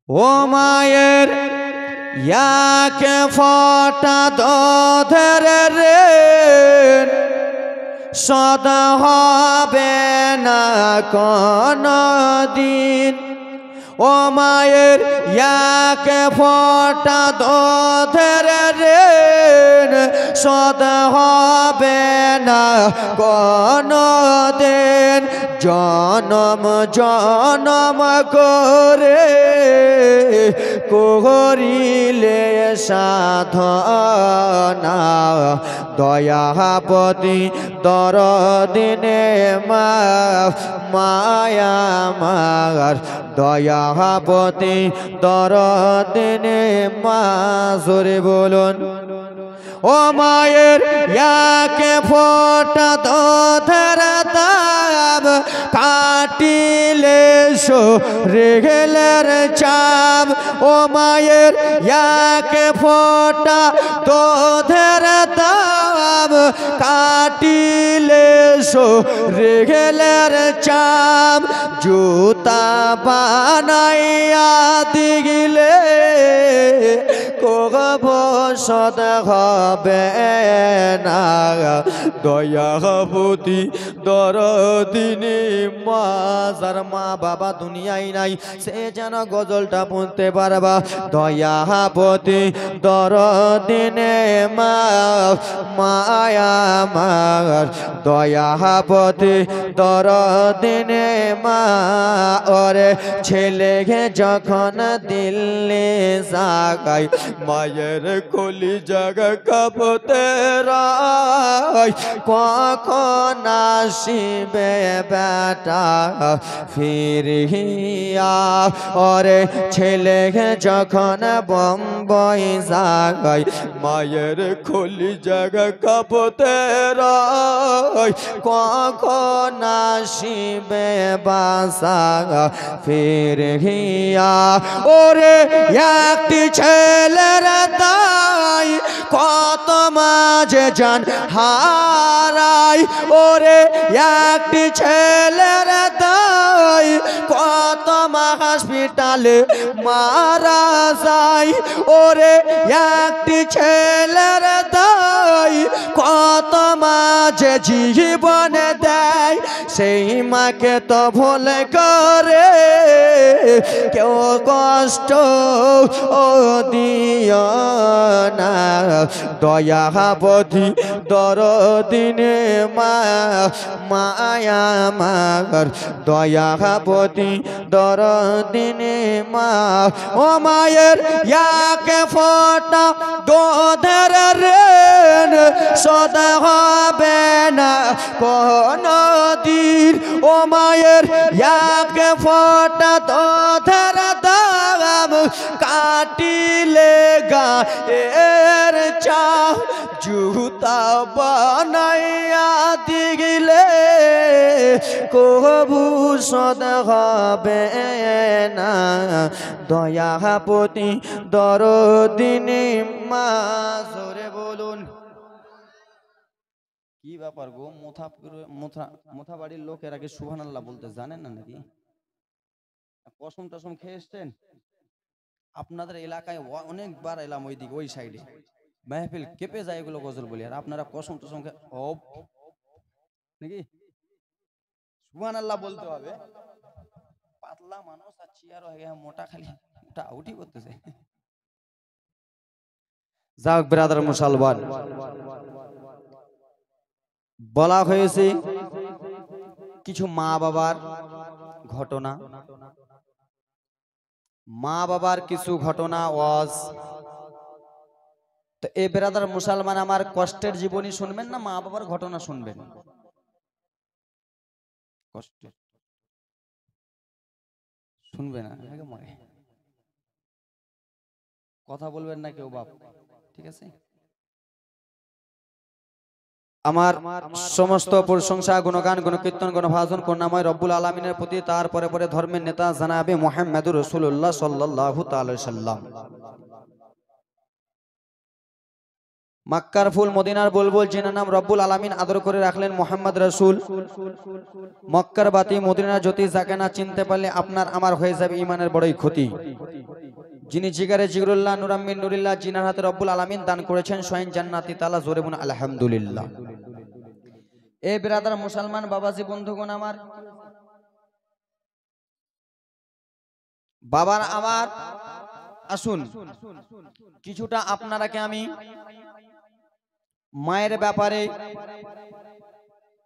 ও মায়ের ইয়াকে ফটা দোধের রে সদা হবে না কোনো দিন। ও মায়ের ইয়াকে ফটা দোধের রে সদা হবে না কোনো দিন। জনম জনম করে করিলে সাধনা দয়াপতি দরদিনে মায়া মার দয়াপতি দরদিনে মা জোরে বলুন। ও মায়ের ইয়াকে ফোটা দোধের দাব কাটিলে রেগেলের চাপ। ও মায়ের ইয়াকে ফোটা দোধের দাব কাটিলে রেগেলের চাপ। জুতা বানাইয়া দিগিলে কব সদ হবে না দয়াপতি দরদিনে মা। যার মা বাবা দুনিয়ায় নাই সে যেন গজলটা বলতে পারবা। দয়াপতি দরদিনে মা মায়া মার দয়াপতি দরদিনে মা। ওরে ছেলে যখন দিল্লি জাগায় মায়ের কলি জাগা কাঁপতে রায়। কখন আসিবে বেটা ফিরিয়া। ওরে ছেলে যখন বম্বই জাগায় মায়ের কলি জাগা কাঁপতে রায়। কখন আসিবে বাসা ফিরিয়া। ওরে একটি ছেলের দায় কত মাঝে জান হারাই। ওরে একটি ছেলের দায় কত হসপিটালে মারা যায়। ওরে একটি ছেলের দায় কত মাঝে জীবন দেয়। সেই মাকে তো ভুল করে কেউ কষ্ট ও দিও না। দয়াপতি দরদিনে মা মায়া মার দয়াপতি দরদিনে মা। ও মায়ের ইয়াকে ফোটা দোধের রেন সদা হবে না কোনো দিন। ও মায়ের ইয়াকে ফোটা দোধের দাম কাটিলে গায়ের চাপ। জুতা বানাইয়া দিগিলে কবু সদ হবে না দয়াপতি দরদিনে মা। জোরে বলুন। কি ব্যাপার গো, মোথা বাড়ির লোকের আগে সুবহানাল্লাহ বলতে জানেন না নাকি? কসম টসম খেয়ে এসছেন? আপনাদের এলাকায় অনেকবার এলাম ওই দিকে ওই সাইডে মেহফিল কেঁপে যায় এগুলো গজল বলি, আর আপনারা কসম টসম নাকি সুবহানাল্লাহ বলতে হবে। পাতলা মানুষ আর চেয়ার হয়ে গেছে মোটা, খালি ওটা আউটি করতেছে। যাক ব্রাদার মুসলমান, বলা হয়েছে কিছু মা বাবার ঘটনা, মা বাবার কিছু ঘটনা ওয়াজ। তো এই ব্রাদার মুসলমান আমার কষ্টের জীবনী শুনবেন না মা বাবার ঘটনা শুনবেন? কষ্টের শুনবে না, কথা বলবেন না কেউ বাপ, ঠিক আছে? আমার সমস্ত প্রশংসা গুণগান গুণকীর্তন গুণভাজন করুণাময় রব্বুল আলামিনের প্রতি, তার পরে পরে ধর্মের নেতা জানাবে মুহাম্মদুর রাসূলুল্লাহ সাল্লাল্লাহু তাআলা সাল্লাম। মক্কার ফুল মদিনার বুলবুল যিনার নাম রব্বুল আলামিন আদর করে রাখলেন মুহাম্মদ রাসূল। মক্কার বাতি মদিনার জ্যোতি যাকে না চিনতে পারলে আপনার আমার হয়ে যাবে ঈমানের বড়ই ক্ষতি। যিনি জিগারে জিগরুল্লাহ নুরাম্মিন নুরিল্লাহ জিনার হাতে রব্বুল আলামিন দান করেছেন স্বয়ং জান্নাতি তালা, জোরে বলুন আলহামদুলিল্লাহ। এ বিরাদার মুসলমান বাবাজি বন্ধুগণ আমার, বাবার আমার, আসুন কিছুটা আপনারাকে আমি মায়ের ব্যাপারে,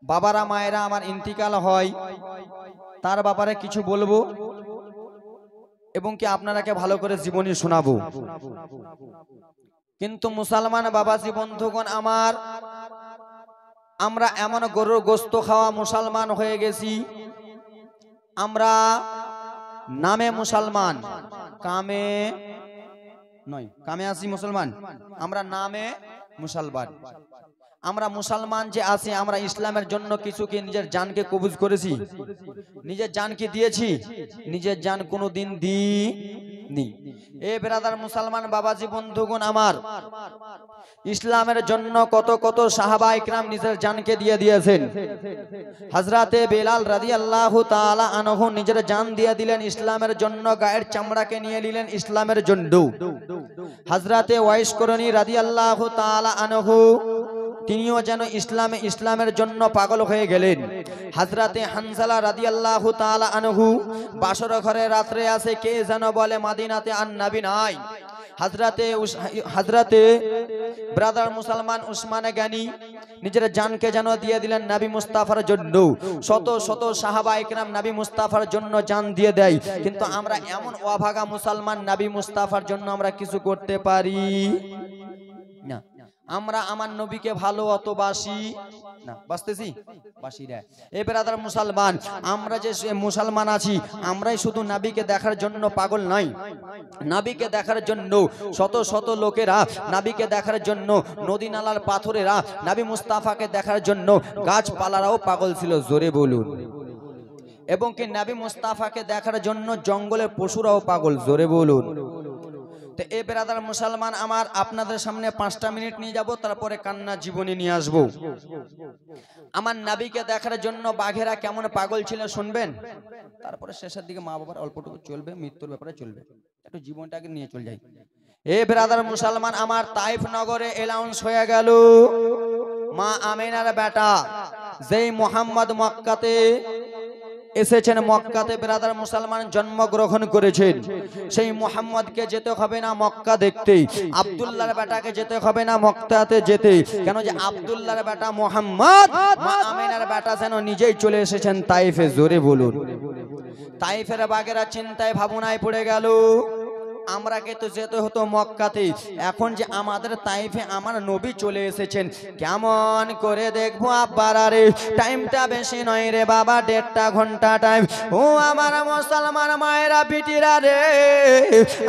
বাবারা মায়েরা আমার ইন্তিকাল হয় তার ব্যাপারে কিছু বলবো এবং কি আপনারাকে ভালো করে জীবনী শোনাবো। কিন্তু মুসলমান বাবাজি বন্ধুগণ আমার, আমরা এমন গরুর গোস্ত খাওয়া মুসলমান হয়ে গেছি, আমরা নামে মুসলমান, কামে নয়। কামে আছি মুসলমান, আমরা নামে মুসলমান। আমরা মুসলমান যে আছি, আমরা ইসলামের জন্য কিছু কি নিজের জানকে কবুজ করেছি? নিজের জানকে দিয়েছি? নিজের জান কোনোদিন দিইনি। এ ব্রাদার মুসলমান বাবাজি বন্ধুগণ আমার, ইসলামের জন্য কত কত সাহাবা ইকরাম নিজের জানকে দিয়ে দিয়েছেন। হযরতে বেলাল রাদিয়াল্লাহু তাআলা আনহু নিজের জান দিয়ে দিলেন ইসলামের জন্য, গায়ের চামড়াকে নিয়ে নিলেন ইসলামের জন্য। হযরতে ওয়াইস করনী রাদিয়াল্লাহু তাআলা আনহু তিনিও যেন ইসলামের জন্য পাগল হয়ে গেলেন। হযরতে হানজালা রাদিয়াল্লাহু তাআলা আনহু বাসর ঘরে রাত্রে আছে, কে যেন বলে মদিনাতে আর নবী নাই। হযরতে ব্রাদার মুসলমান উসমান গানি নিজের জানকে যেন দিয়ে দিলেন নবী মুস্তাফার জন্য। শত শত সাহাবা ইকরাম নবী মুস্তাফার জন্য জান দিয়ে দেয়, কিন্তু আমরা এমন অভাগা মুসলমান, নবী মুস্তাফার জন্য আমরা কিছু করতে পারি না। আমরা আমার নবীকে ভালো অত বাসি না, বাসতেছি বাসি রে। এ ব্রাদার মুসলমান, আমরা যে মুসলমান আছি, আমরাই শুধু নবীকে দেখার জন্য পাগল নয়। নবীকে দেখার জন্য শত শত লোকেরা, নবীকে দেখার জন্য নদী নালার পাথরেরা, নবী মুস্তাফাকে দেখার জন্য গাছপালারাও পাগল ছিল, জোরে বলুন। এবং কি নবী মুস্তাফাকে দেখার জন্য জঙ্গলের পশুরাও পাগল, জোরে বলুন। তো এ ব্রাদার মুসলমান আমার, আপনাদের সামনে 5টা মিনিট নিয়ে যাব, তারপরে কান্না জীবনী নিয়ে আসবো। আমার নবীকে দেখার জন্য বাঘেরা কেমন পাগল ছিল শুনবেন, তারপরে শেষের দিকে মা বাবার অল্পটুকু চলবে, মৃত্যুর ব্যাপারে চলবে, একটু জীবনটাকে নিয়ে চলে যাই। এ ব্রাদার মুসলমান আমার, তাইফ নগরে অ্যানাউন্স হয়ে গেল, মা আমিনার বেটা যেই মুহাম্মদ মক্কাতে এসেছেন, মক্কাতে ব্রাদার মুসলমান জন্মগ্রহণ করেছেন, সেই মুহাম্মদকে যেতে হবে না মক্কা দেখতে, আব্দুল্লাহর বেটাকে যেতে হবে না মক্কাতে যেতে। কেন যে আব্দুল্লাহর বেটা মুহাম্মদ, মা আমিনার বেটা যেন নিজেই চলে এসেছেন তাইফে, জোরে বলুন। তাইফের বাগেরা চিন্তায় ভাবনায় পড়ে গেল, আমরাকে তো যেতে হতো মক্কাতে, এখন যে আমাদের তাইফে আমার নবী চলে এসেছেন, কেমন করে দেখবো আব্বারা রে, টাইমটা বেশি নয় রে বাবা, 1.5 ঘন্টা টাইম। ও আমার মুসলমান মায়েরা বিটিরা রে,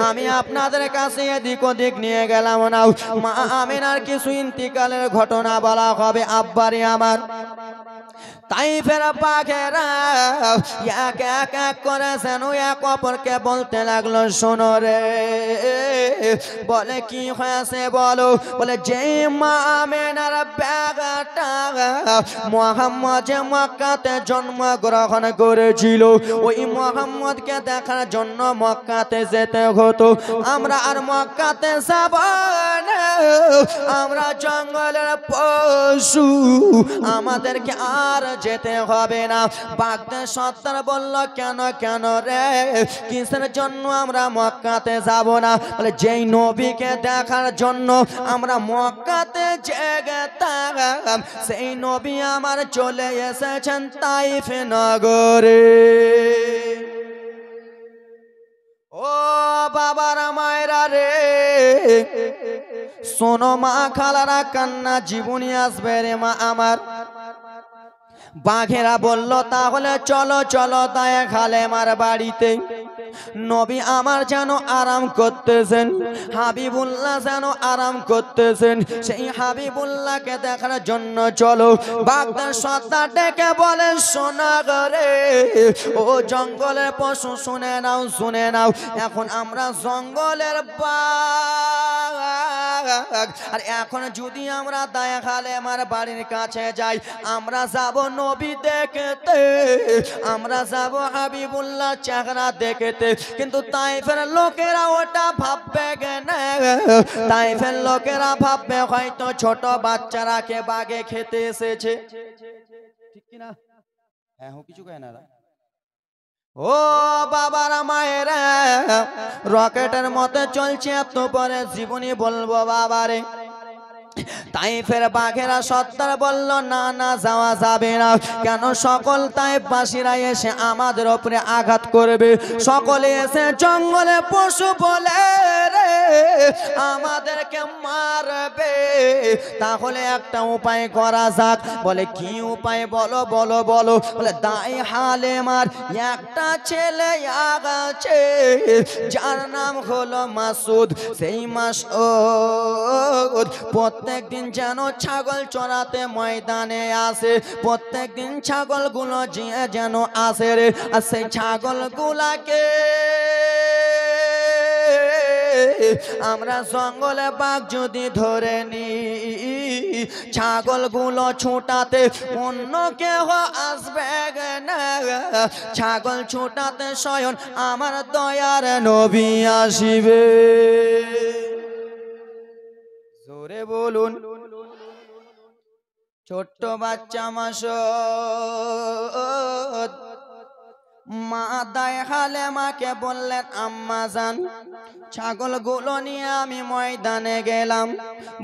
আমি আপনাদের কাছে এদিক ওদিক নিয়ে গেলাম না, মা আমিনার কিছু ইন্তিকালের ঘটনা বলা হবে আব্বারে আমার। তাইফের পাখেরা এক এক এক করে যেন এক অপরকে বলতে লাগলো, শোনো রে, বলে কি হয়েছে বলো, বলে যে মা আমিনার বেটা মুহাম্মদ যে মক্কাতে জন্মগ্রহণ করেছিল, ওই মুহাম্মদকে দেখার জন্য মক্কাতে যেতে হতো, আমরা আর মক্কাতে যাব না, আমরা জঙ্গলের পশু, আমাদেরকে আর যেতে হবে না। বাগদাদ সত্তার বলল, কেন কেন রে, কিসের জন্য আমরা মক্কাতে যাব না? বলে যেই নবীকে দেখার জন্য আমরা মক্কাতে যেতাম, সেই নবী আমার চলে এসেছেন তাইফ নগরে। ও বাবারা মায়েরা রে, শোনো মা খালারা, কান্না জীবনী আসবে রে মা আমার। বাঘেরা বলল, তাহলে চলো চলো তাই খালেমার বাড়িতে, নবী আমার যেন আরাম করতেছেন, হাবিবুল্লাহ যেন আরাম করতেছেন, সেই হাবিবুল্লাহকে দেখার জন্য চলো। বাগদাদ সর্দার ডেকে বলে, শোনা করে ও জঙ্গলের পশু, শুনে নাও শুনে নাও, এখন আমরা জঙ্গলের বাঘ আর এখন যদি আমরা দায়া হালেমার বাড়ির কাছে যাই, আমরা যাব নবী দেখতে, আমরা যাব হাবিবুল্লাহ চেহারা দেখতে, কিন্তু তাইফের লোকেরা ওটা ভাববে না। তাইফের লোকেরা ভাববে হয়তো ছোট বাচ্চারাকে বাগে খেতে এসেছে, ঠিক কিনা? হ্যাঁ কিছু কয় না। ও বাবারা মায়েরা, রকেটের মতো চলছে এত পরে জীবনী বলবো বাবারে। তাইফের বাঘেরা সত্তর বলল না না যাওয়া যাবে না। কেন? সকল তাইফবাসীরা এসে আমাদের উপরে আঘাত করবে, সকলে এসে জঙ্গলে পশু বলে রে আমাদেরকে মারবে। তাহলে একটা উপায় করা যাক। বলে কি উপায়? বলো বলো বলো। বলে দাই হালেমার একটা ছেলে আছে যার নাম হলো মাসুদ। সেই মাসুদ প্রত্যেক দিন যেন ছাগল চড়াতে ময়দানে আসে, প্রত্যেক দিন ছাগলগুলো যেন আসে রে। আর সেই ছাগলগুলাকে আমরা জঙ্গলে বাঘ যদি ধরে নি, ছাগলগুলো ছুটাতে অন্য কেহ আসবে না, ছাগল ছুটাতে স্বয়ং আমার দয়ার নবী আসিবে। জোরে বলুন। ছোট্ট বাচ্চা মাসুদ মা দায় হালেমাকে বললেন, আম্মা জান ছাগলগুলো নিয়ে আমি ময়দানে গেলাম।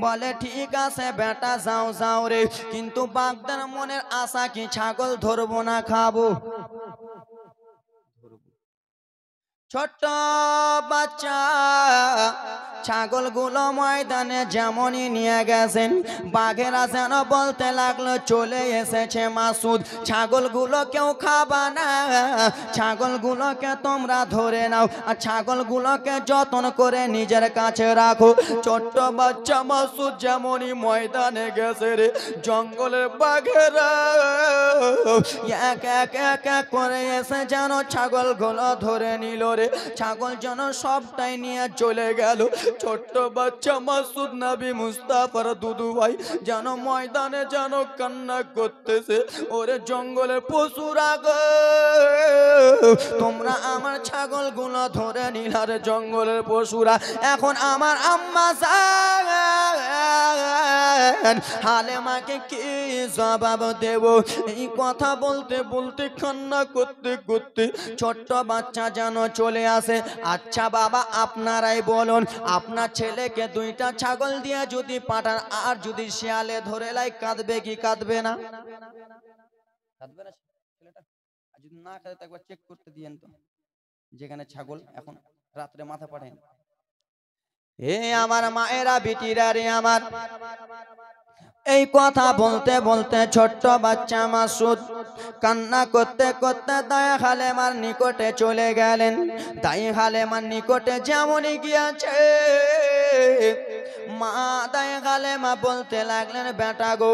বলে ঠিক আছে বেটা যাও যাও রে, কিন্তু বাগদার মনের আশা কি ছাগল ধরবো না খাবো? ছোট্ট বাচ্চা ছাগলগুলো ময়দানে যেমনই নিয়ে গেছেন, বাঘেরা যেন বলতে লাগলো চলে এসেছে মাসুদ, ছাগলগুলো কেউ খাবা না, ছাগলগুলোকে তোমরা ধরে নাও আর ছাগলগুলোকে যত্ন করে নিজের কাছে রাখো। ছোট্ট বাচ্চা মাসুদ যেমনই ময়দানে গেছে রে, জঙ্গলের বাঘেরা এক এক এক এক করে এসে যেন ছাগলগুলো ধরে নিল রে। ছাগল যেন সবটাই নিয়ে চলে গেল। ছোট্ট বাচ্চা মাসুদ নবী মুস্তাফার দুদু ভাই যেন ময়দানে যেন কান্না করতেছে, ওরে জঙ্গলের পশুরা গো তোমরা আমার ছাগলগুলো ধরে নিলা রে জঙ্গলের পশুরা। এখন আমার আম্মা জান হালেমাকে কি জবাব দেব? এই কথা বলতে বলতে কান্না করতে করতে ছোট্ট বাচ্চা যেন চলে আসে। আচ্ছা বাবা আপনারাই বলুন, আপনার ছেলেকে দুইটা ছাগল দিয়ে যদি পাঠান আর যদি শিয়ালে ধরে লাই, কাঁদবে কি কাঁদবে না? কাঁদবে না ছেলেটা? যদি না কাঁদে তো একবার চেক করতে দিয়েন তো, যেখানে ছাগল এখন রাত্রে মাথা পাঠায়। হে আমার মায়েরা বিটিরা রে আমার, এই কথা বলতে বলতে ছোট্ট বাচ্চা মাসুদ কান্না করতে করতে দায় হালেমার নিকটে চলে গেলেন। দায় হালেমার নিকটে যেমনই গিয়েছে, মা দায় হালেমা বলতে লাগলেন, বেটা গো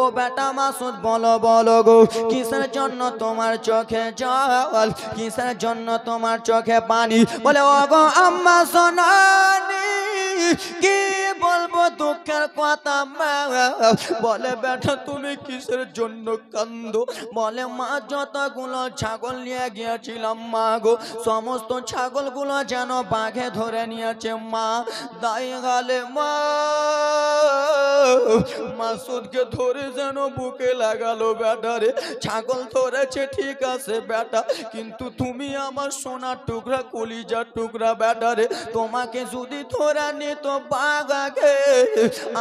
ও বেটা মাসুদ বলো বলো গো, কিসের জন্য তোমার চোখে জল, কিসের জন্য তোমার চোখে পানি? বলে ও গো আম্মা সোনানি কি বলবো দুঃখের কথা মা। বলে বেটা তুমি কিসের জন্য কান্দো? বলে মা যতগুলো ছাগল নিয়ে গিয়েছিলাম মা গো, সমস্ত ছাগলগুলো যেন বাঘে ধরে নিয়েছে মা। দায় গালে মা মাসুদকে ধরে যেন বুকে লাগালো। বেটারে ছাগল ধরেছে ঠিক আছে বেটা, কিন্তু তুমি আমার সোনার টুকরা কলিজার টুকরা বেটারে, তোমাকে যদি ধরে নিত বাঘ আগে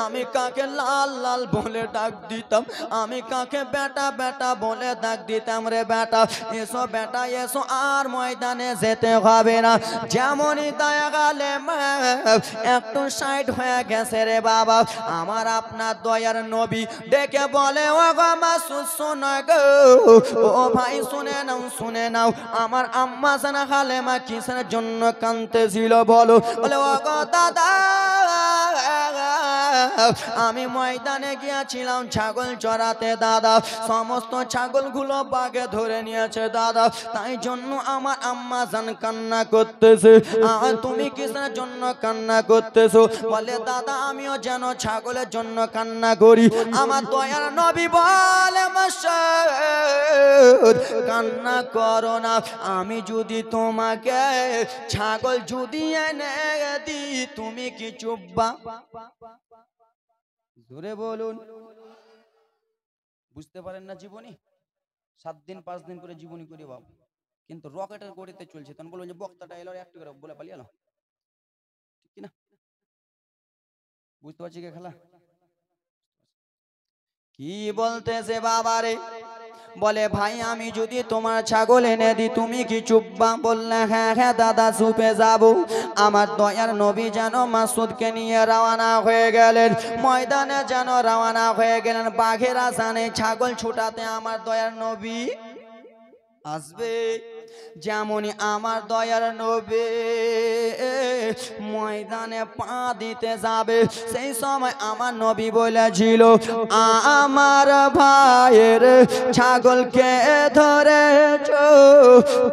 আমি কাকে লাল লাল বলে ডাক দিতাম, আমি কাকে বেটা বেটা বলে ডাক দিতাম রে বেটা। এসো বেটা এসো আর ময়দানে যেতে হবে না। যেমনই দায়া গালে একটু সাইড হয়ে গেছে রে বাবা, আমার আপনার দয়ার নবী ডেকে বলে ও গো মাসুদ শোনো গো, ও ভাই শুনে নাও শুনে নাও, আমার আম্মা জান হালেমা কিসের জন্য কাঁদতেছিল বলো? বলে ও গো দাদা আমি ময়দানে গিয়েছিলাম ছাগল চড়াতে দাদা, সমস্ত ছাগলগুলো বাঘে ধরে নিয়েছে দাদা, তাই জন্য আমার আম্মা জান কান্না করতেছে। তুমি কিসের জন্য কান্না করতেছো? বলে দাদা আমিও যেন ছাগলের জন্য কান্না করি। আমার দয়ার নবী বলে মাসুদ কান্না করো না, আমি যদি তোমাকে ছাগল যদি এনে দিই তুমি কি চুপবা? জোরে বলুন। বুঝতে পারেন না জীবনী 7 দিন 5 দিন করে জীবনী করি বাবা, কিন্তু রকেটের গড়িতে চলছে। তখন বলবো যে বক্তাটা এলো একটু করে বলে পালিয়ে এলো, ঠিক কিনা? বুঝতে পারছি কে খেলা কি বলতেছে বাবারে? বলে ভাই আমি যদি তোমার ছাগল এনে দিই তুমি কি চুপবা? বললে হ্যাঁ হ্যাঁ দাদা চুপে যাব। আমার দয়ার নবী যেন মাসুদকে নিয়ে রওনা হয়ে গেলেন, ময়দানে যেন রওনা হয়ে গেলেন। বাঘের আসানে ছাগল ছুটাতে আমার দয়ার নবী আসবে, যেমনই আমার দয়ার নবী ময়দানে পা দিতে যাবে, সেই সময় আমার নবী বলেছিল আমার ভাইয়ের ছাগলকে ধরেছ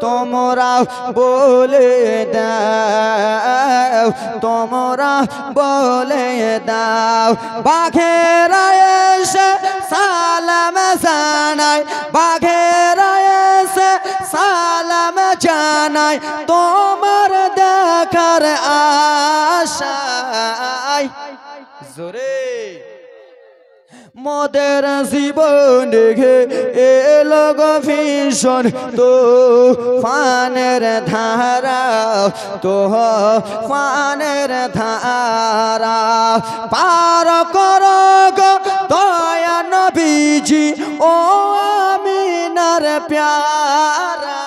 তোমরা বলে দাও, তোমরা বলে দাও। বাঘেরা এসে সালাম জানায়, বাঘেরা এসে সালাম জানাই তোমার দেখার আশায়। জোরে মোদের জীবন এলো গো ভীষণ তো ফানের ধারা, তো ফানের ধারা পার করো গো দয়া নবীজি ও আমিনার প্যারা।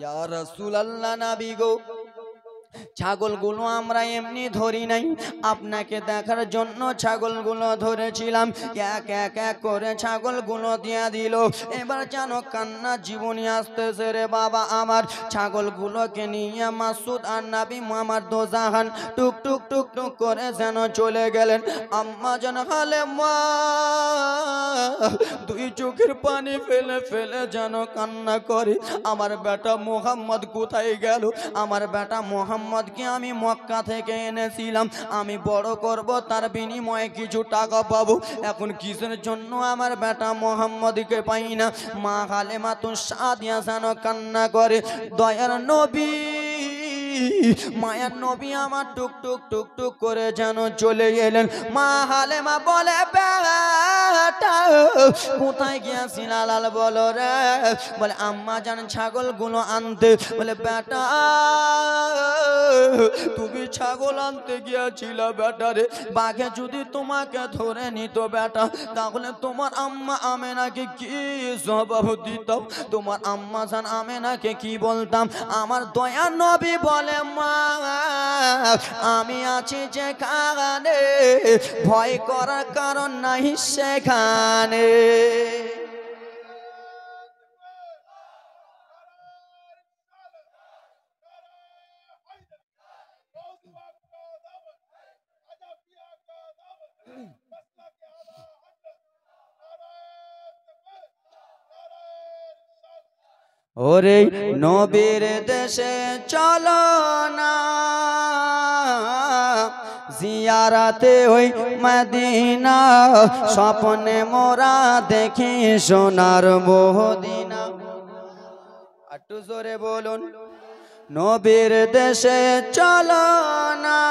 ইয়া রাসূলুল্লাহ নবী গো ছাগলগুলো আমরা এমনি ধরি নাই, আপনাকে দেখার জন্য ছাগলগুলো ধরেছিলাম। এক এক এক করে ছাগলগুলো দিয়ে দিল। এবার যেন কান্না জীবনী আসতেছে রে বাবা আমার। ছাগলগুলোকে নিয়ে মাসুদ আর নবী মুহাম্মদ দোজাহান টুক টুক টুক টুক করে যেন চলে গেলেন। আম্মা যেন হালে মা দুই চোখের পানি ফেলে ফেলে যেন কান্না করে, আমার বেটা মুহাম্মদ কোথায় গেল? আমার বেটা মুহাম্মদকে আমি মক্কা থেকে এনেছিলাম, আমি বড় করব, তার বিনিময়ে কিছু টাকা পাবো। এখন কিসের জন্য আমার বেটা মুহাম্মদকে পাই না? মা হালেমা তো সাদিয়া যেন কান্না করে। দয়ার নবী মায়ার নবী আমার টুক টুক টুক টুক করে যেন চলে এলেন। মা হালেমা বলে বেটা কোথায় গিয়েছিল লাল বলো রে? বলে আম্মা জান ছাগলগুলো আনতে। বলে বেটা তুমি ছাগল আনতে গিয়েছিল বেটা রে, বাঘে যদি তোমাকে ধরে নিত বেটা তাহলে তোমার আম্মা আমেনাকে কি জবাব দিতাম? তোমার আম্মা জান আমেনাকে কি বলতাম? আমার দয়া নবী বলে মা আমি আছি যেখানে ভয় করার কারণ নাই সেখানে। ওরে নবীর দেশে চলো না জিয়ারাতে ওই মদিনা, স্বপ্নে মোরা দেখি সোনার মদিনা। একটু জোরে বলুন নবীর দেশে চলো না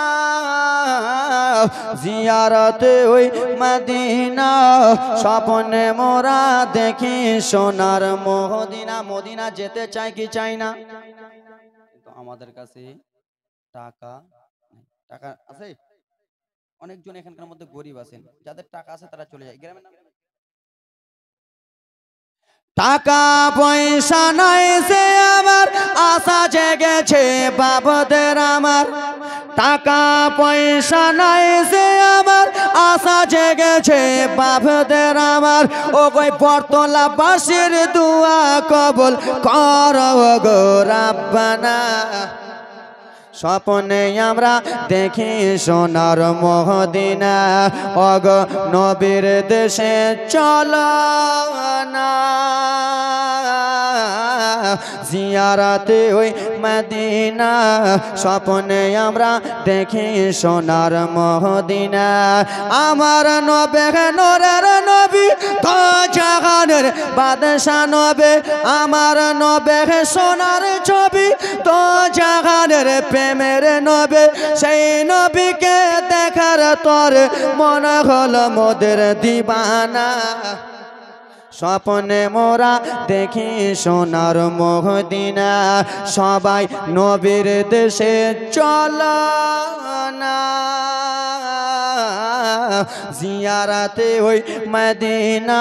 জিয়ারতে ওই মদিনা, স্বপ্নে মোরা দেখি সোনার মদিনা। মদিনা যেতে চাই কি চাই না? কিন্তু আমাদের কাছে টাকা টাকা আছে। অনেকজন এখানকার মধ্যে গরিব আছেন, যাদের টাকা আছে তারা চলে যায় গ্রামের নামে। টাকা পয়সা নাই সে আমার আশা জেগেছে বাবদের আমার। টাকা পয়সা নাই সে আমার আশা জেগেছে বাবদের আমার। ও কই বটতলা বাসির দুয়া কবুল করো গো রাব্বানা। স্বপ্নে আমরা দেখি সোনার মদিনা অগ নবীর দেশে চলো না জিয়ারাতে ওই মদিনা স্বপ্নে আমরা দেখি সোনার মদিনা আমার নবে নূরের নবী তো জাহানের বাদশা নবে আমার নবে সোনার ছবি তো জাহানের প্রেমের নবে সেই নবীকে দেখার তোর মনে হলো মোদের দিবানা স্বপ্নে মোরা দেখি সোনার মদিনা সবাই নবীর দেশে চলো না জিয়ারাতে ওই মদিনা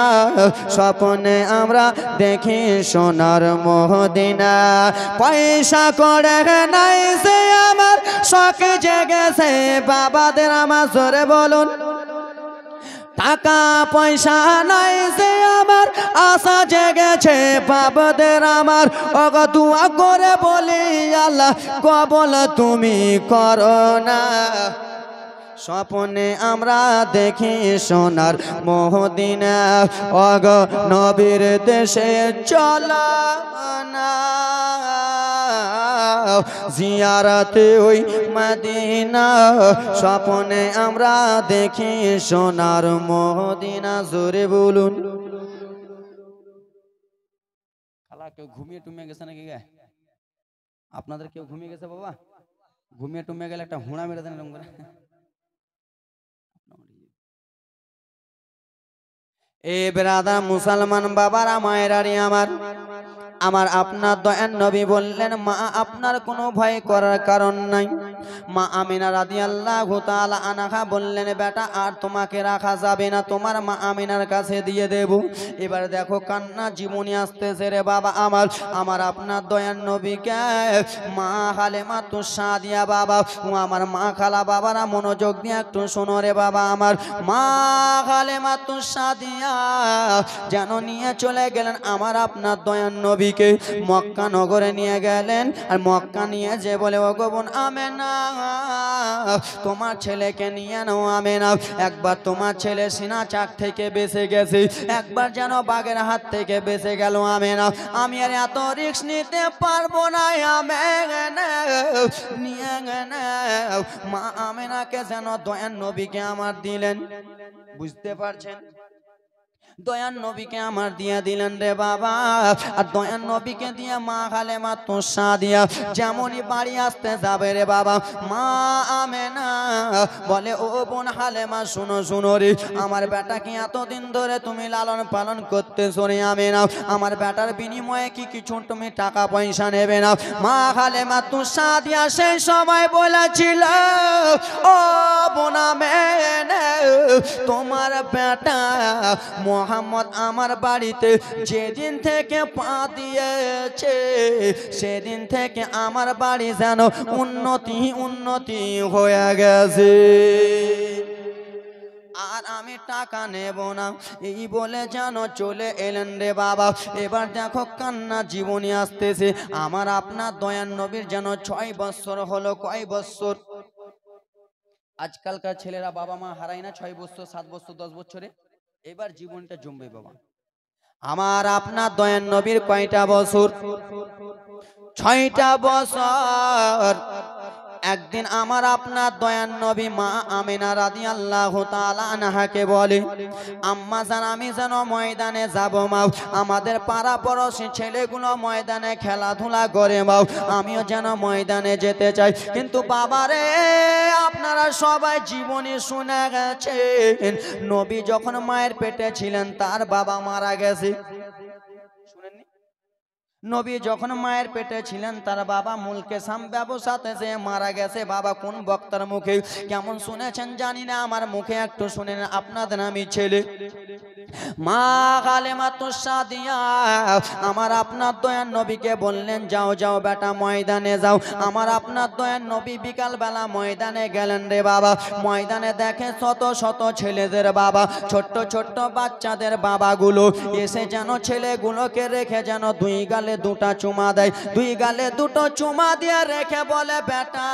স্বপ্নে আমরা দেখি সোনার মদিনা পয়সা করে নাই সে আমার শখ জেগেছে বাবাদের আমার জোরে বলুন টাকা পয়সা নাই যে আমার আশা জেগেছে বাবাদের আমার ওগো দুয়া করে বলি আল্লাহ কবুল তুমি করো না স্বপ্নে আমরা দেখি সোনার মদিনা ওগো নবীর দেশে চলো না জিয়ারাতে ওই মদিনা স্বপ্নে আমরা দেখি সোনার মদিনা জোরে বলুন খালা কেউ ঘুমিয়ে টুমিয়ে গেছে নাকি গে আপনাদের কেউ ঘুমিয়ে গেছে বাবা ঘুমিয়ে টুমিয়ে গেলে একটা হুঁড়া মেরে দেন এরকম করে এ ব্রাদার মুসলমান বাবারা মায়েরারি আমার আমার আপনার দয়ার নবী বললেন মা আপনার কোনো ভয় করার কারণ নাই মা আমিনা রাদিয়াল্লাহু তাআলা আনহা বললেন বেটা আর তোমাকে রাখা যাবে না তোমার মা আমিনার কাছে দিয়ে দেব এবার দেখো কান্না জীবনী আসতেছে রে বাবা আমার আপনার দয়ার নবীকে মা হালেমা তো সাদিয়া বাবা ও আমার মা খালা বাবারা মনোযোগ দিয়ে একটু শোনো রে বাবা আমার মা হালেমা তো সাদিয়া যেন নিয়ে চলে গেলেন আমার আপনার দয়ার নবী মক্কা নগরে নিয়ে গেলেন আর মক্কা নিয়ে যে বলে ও গো বোন আমেনা তোমার ছেলেকে নিয়ে নাও আমেনা একবার তোমার ছেলে সিনা চাক থেকে বেঁচে গেছে একবার যেন বাঘের হাত থেকে বেঁচে গেল আমেনা আমি আর এত রিস্ক নিতে পারবো না আমেনা নিয়ে মা আমেনাকে যেন দয়ার নবীকে আমার দিলেন বুঝতে পারছেন দয়ার নবীকে আমার দিয়ে দিলেন রে বাবা আর দয়ার নবীকে দিয়ে মা হালেমা তো সাদিয়া যেমনই বাড়ি আসতে যাবে রে বাবা মা আমেনা বলে ও বোন হালেমা শুনো শুনো রে আমার বেটাকে এতদিন ধরে তুমি লালন পালন করতেছো রে আমেনা আমার বেটার বিনিময়ে কি কিছু তুমি টাকা পয়সা নেবে না মা হালেমা তো সাদিয়া সেই সময় বলেছিল ও বোন আমেনা তোমার বেটা মোহাম্মদ আমার বাড়িতে যেদিন থেকে পা দিয়েছে সেদিন থেকে আমার বাড়ি যেন উন্নতি হয়ে গেছে আর আমি টাকা নেব না এই বলে যেন চলে এলেন রে বাবা এবার দেখো কান্না জীবনী আসতেছে আমার আপনার দয়ার নবীর যেন 6 বছর হলো কয় বছর আজকালকার ছেলেরা বাবা মা হারায় না 6 বছর 7 বছর 10 বছরে এবার জীবনটা জমবে বাবা আমার আপনার দয়ার নবীর কয়টা বছর 6টা বছর একদিন আমার আপনার দয়ার নবী মা আমিনা রাদিয়াল্লাহু তাআলা আনহাকে বলে আম্মা জান আমি যেন ময়দানে যাব মা আমাদের পাড়া পড়শি ছেলেগুলো ময়দানে খেলাধুলা করে মা আমিও যেন ময়দানে যেতে চাই কিন্তু বাবারে আপনারা সবাই জীবনী শুনে গেছেন নবী যখন মায়ের পেটে ছিলেন তার বাবা মারা গেছে নবী যখন মায়ের পেটে ছিলেন তার বাবা মুলকে সাম ব্যবসাতে যে মারা গেছে বাবা কোন বক্তার মুখে কেমন শুনেছেন জানি না আমার মুখে একটু শুনেন আপনাদের আমি ছেলে মা হালেমা তো সাদিয়া আমার আপনার দয়ার নবীকে বললেন যাও যাও বেটা ময়দানে যাও আমার আপনার দয়ার নবী বিকাল বেলা ময়দানে গেলেন রে বাবা ময়দানে দেখে শত শত ছেলেদের বাবা ছোট্ট ছোট্ট বাচ্চাদের বাবাগুলো এসে যেন ছেলেগুলোকে রেখে যেন দুই গালে গালে দুটা চুমা দেয়, দুই গালে দুটো চুমা দিয়ে রেখে বলে বেটা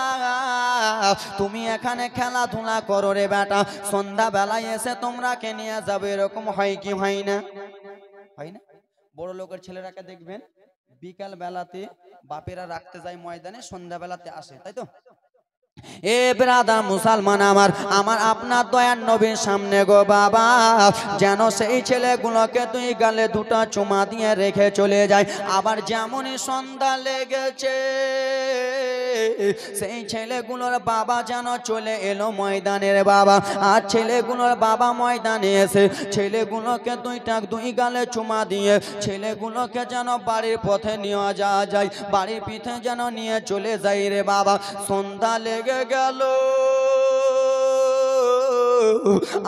তুমি এখানে খেলাধুলা করো রে বেটা, সন্ধ্যা বেলায় এসে তোমরা কে নিয়ে যাবে। এরকম হয় কি হয় না? হয় না? বড় লোকের ছেলেরাকে দেখবেন বিকাল বেলাতে বাপেরা রাখতে যায় ময়দানে, সন্ধ্যা বেলাতে আসে, তাই তো? এ ব্রাদার মুসলমান আমার, আমার আপনার দয়ার নবীর সামনে গো বাবা, যেন সেই ছেলেগুলোকে তুই গালে দুটো চুমা দিয়ে রেখে চলে যায়। আবার যেমনই সন্ধ্যা লেগেছে সেই ছেলেগুলোর বাবা যেন চলে এলো ময়দানের বাবা, আর ছেলেগুলোর বাবা ময়দানে এসে ছেলেগুলোকে দুই গালে চুমা দিয়ে ছেলেগুলোকে যেন বাড়ির পথে নিয়ে যাওয়া যায়, বাড়ির পিঠে যেন নিয়ে চলে যায় রে বাবা। সন্ধ্যা লেগে গেল,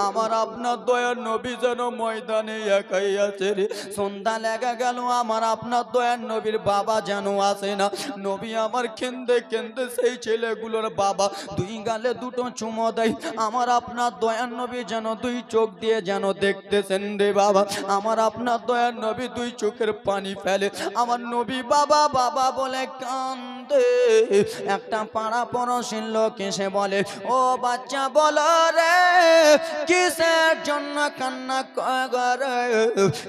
আমার আপনার দয়ার নবী যেন ময়দানে একাই আছে রে। সন্ধ্যা লেগে গেল, আমার আপনার দয়ার নবীর বাবা যেন আসে না। নবী আমার কেন্দে কেন্দে সেই ছেলেগুলোর বাবা দুই গালে দুটো চুমো দেয়। আমার আপনার দয়ার নবী যেন দুই চোখ দিয়ে যেন দেখতেছেন রে বাবা। আমার আপনার দয়ার নবী দুই চোখের পানি ফেলে, আমার নবী বাবা বাবা বলে কান্দে। একটা পাড়া পড়শির লোক এসে বলে, ও বাচ্চা বলো রে কিসের জন্য কান্না করে,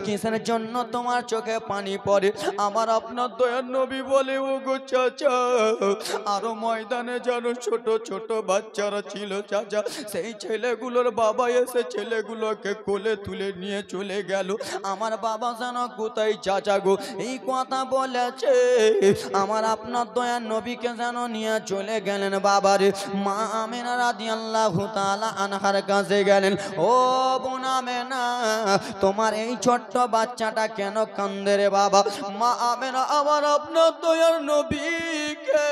কিসের জন্য তোমার চোখে পানি পড়ে? আমার আপনার দয়ার নবী বলে, ও গো চাচা, আরো ময়দানে যেন ছোট ছোট বাচ্চারা ছিল চাচা, সেই ছেলেগুলোর বাবা এসে ছেলেগুলোকে কোলে তুলে নিয়ে চলে গেল। আমার বাবা যেন কোথায় চাচা গো? এই কথা বলেছে, আমার আপনার দয়ার নবীকে যেন নিয়ে চলে গেলেন বাবারে। মা আমেনা রাদিয়াল্লাহু তাআলা আনহার কাছে গেলেন, ও বোন আমেনা, তোমার এই ছোট্ট বাচ্চাটা কেন কান্দে রে বাবা? মা আমেনা আমার আপনার দয়ার নবীকে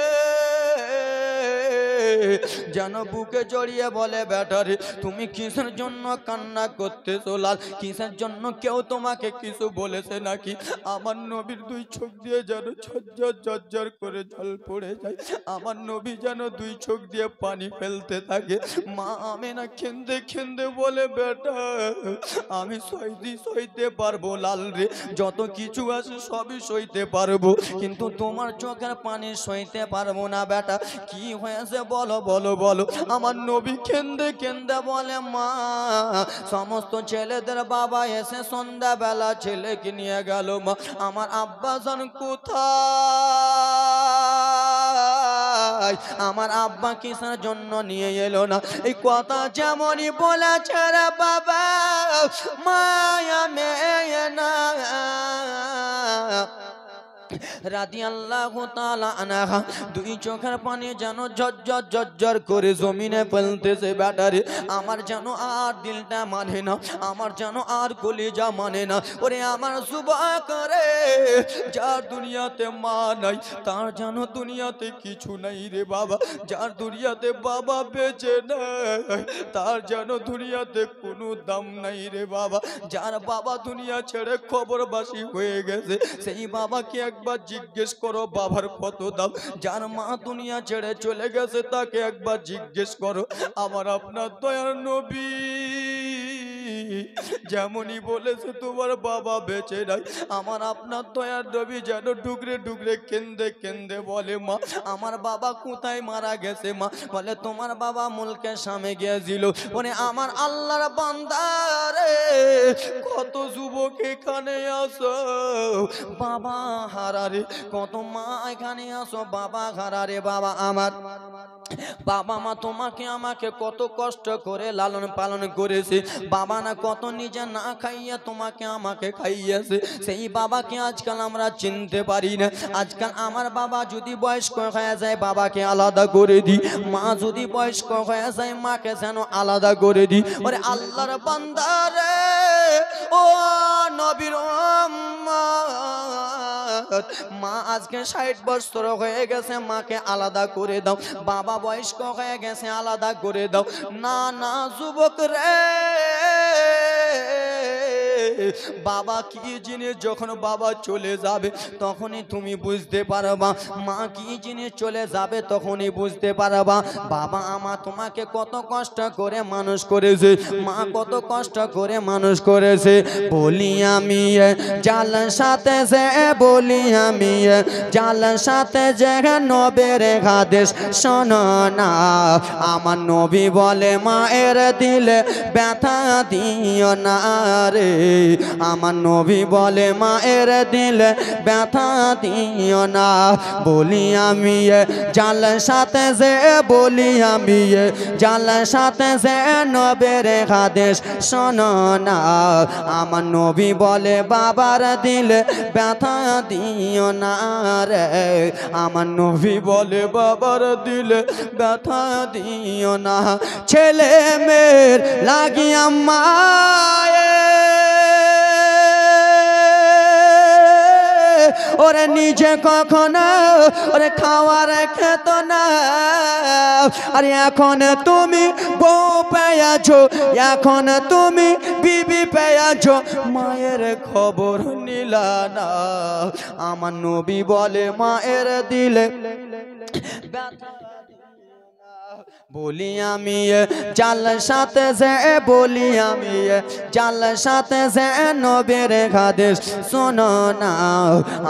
যেন বুকে জড়িয়ে বলে, বেটারে তুমি কিসের জন্য কান্না করতেছো লাল? কিসের জন্য? কেউ তোমাকে কিছু বলেছে নাকি? আমার নবীর দুই চোখ দিয়ে যেন ঝরঝর ঝরঝর করে জল পড়ে যায়, আমার নবী যেন দুই চোখ দিয়ে পানি ফেলতে থাকে। মা আমেনা কেন্দে কেন্দে বলে, বেটা আমি সইতে পারবো লাল রে, যত কিছু আছে সবই সইতে পারবো, কিন্তু তোমার চোখের পানি সইতে পারবো না বেটা। কি হয়েছে বলো বলো বলো? আমার নবী কেন্দে কেন্দে বলে, মা সমস্ত ছেলেদের বাবা এসে সন্ধ্যা বেলা ছেলেকে নিয়ে গেল, মা আমার আব্বা জান কোথায়? আমার আব্বা কিসের জন্য নিয়ে এলো না? এই কথা যেমনই বলেছে রে বাবা, মায়া মেয়েনা রাদিয়াল্লাহু তাআলা আনহা দুই চোখের পানি যেন ঝরঝর ঝরঝর করে জমিনে ফেলতেছে। ব্যাটারে আমার যেন আর দিলটা মানে না, আমার যেন আর কলিজা মানে না। ওরে আমার যুবক রে, যার দুনিয়াতে মা নাই তার যেন দুনিয়াতে কিছু নাই রে বাবা। যার দুনিয়াতে বাবা বেঁচে নাই তার যেন দুনিয়াতে কোনো দাম নাই রে বাবা। যার বাবা দুনিয়া ছেড়ে খবরবাসী হয়ে গেছে সেই বাবাকে একবার জিজ্ঞেস করো বাবার কত দাম। যার মা দুনিয়া ছেড়ে চলে গেছে তাকে একবার জিজ্ঞেস করো। আমার আপনার দয়ার নবী যেমনই বলেছে তোমার বাবা বেঁচে নাই, আমার আপনার দয়ার নবী যেন ডুগরে ডুগরে কেন্দে কেন্দে বলে, মা আমার বাবা কোথায় মারা গেছে? মা বলে, তোমার বাবা মুলকের সামনে গিয়েছিল। ওরে আমার আল্লাহর বান্দা রে, কত যুবক এখানে আসো বাবা হারারে, কত মা এখানে আসো বাবা হারারে। বাবা আমার বাবা মা তোমাকে আমাকে কত কষ্ট করে লালন পালন করেছে, বাবা না কত নিজে না খাইয়া তোমাকে আমাকে খাইয়েছে, সেই বাবাকে আজকাল আমরা চিনতে পারি না। আজকাল আমার বাবা যদি বয়স্ক হয়ে যায় বাবাকে আলাদা করে দিই, মা যদি বয়স্ক হয়ে যায় মাকে যেন আলাদা করে দিই। ওরে আল্লাহর বান্দা রে, ও নবীর উম্মত, মা আজকে 60 বছর হয়ে গেছে, মাকে আলাদা করে দাও। বাবা বয়স্ক হয়ে গেছে, আলাদা করে দাও। না না যুবক রে, বাবা কি জিনিস যখন বাবা চলে যাবে তখনই তুমি বুঝতে পারবা, মা কি জিনিস চলে যাবে তখনই বুঝতে পারবা। বাবা আমার তোমাকে কত কষ্ট করে মানুষ করেছে, মা কত কষ্ট করে মানুষ করেছে। বলি আমি জাল সাথে যে, বলি আমি জাল সাথে যে নবের হাদিস শোনো না। আমার নবী বলে মায়ের দিলে ব্যথা দিও না রে, আমার নবী বলে মায়ের দিলে ব্যথা দিও না। বলি আমি জাল সাথে যে, বলি আমি জাল সাথে যে নবের হাদিস শোনো না। আমার নবী বলে বাবার দিলে ব্যথা দিও না রে, আমার নবী বলে বাবার দিলে ব্যথা দিও না। ছেলে মেয়ের লাগিয়া মায়ে ওরে নিজে কখনো ওরে খাওয়ার খেত না, আর এখন তুমি বউ পেয়েছো, এখন তুমি বিবি পেয়েছো, মায়ের খবর নিলা না। আমার নবী বলে মায়ের দিলে ব্যথা। বলি আমি জাল সাথে যে, বলি আমি জাল সাথে যে নবের হাদিস শোনো না।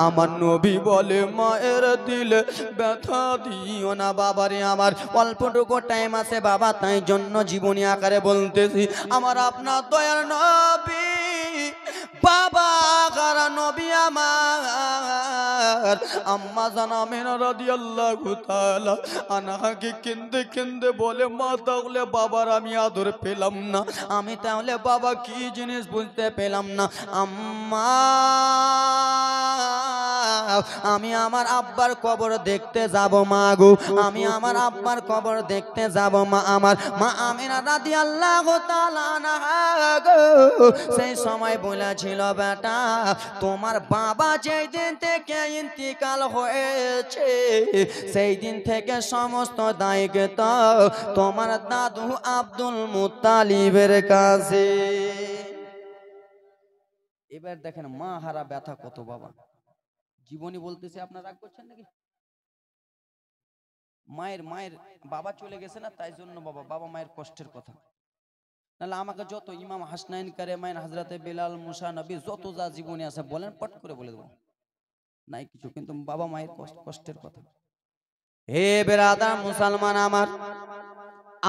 আমার নবী বলে মায়ের দিলে ব্যথা দিও না। বাবারে আমার অল্পটুকু টাইম আছে বাবা, তাই জন্য জীবনী আকারে বলতেছি। আমার আপনার দয়ার নবী বাবা কারা নবী আমার আম্মা জান আমিনা রাদিয়াল্লাহু তাআলা আনহাকে কেঁদে কেঁদে বলে, মা তাহলে বাবার আমি আদর পেলাম না, আমি তাহলে বাবা কি জিনিস বুঝতে পেলাম না। আম্মা আমি আমার আব্বার কবর দেখতে যাব মা গো, আমি আমার আব্বার কবর দেখতে যাব মা। আমার মা আমিনা রাদিয়াল্লাহু তাআলা আনহা গো সেই সময় বলেছিল, বেটা তোমার বাবা যেই দিন থেকে ইন্তিকাল হয়েছে সেই দিন থেকে সমস্ত দায়িত্ব তোমার দাদু আব্দুল মুত্তালিবের কাছে। এবার দেখেন মা হারা ব্যথা কত বাবা। জীবনী বলতেছে, আপনারা রাগ করছেন নাকি? মায়ের মায়ের বাবা চলে গেছে না, তাই জন্য বাবা বাবা মায়ের কষ্টের কথা। নাহলে আমাকে যত ইমাম হাসনাইন কারেমাইন হযরতে বেলাল মুসা নবী যত যা জীবনী আছে বলেন পট করে বলে দেবো, নাই কিছু, কিন্তু বাবা মায়ের কষ্টের কথা। হে বেরাদার মুসলমান আমার,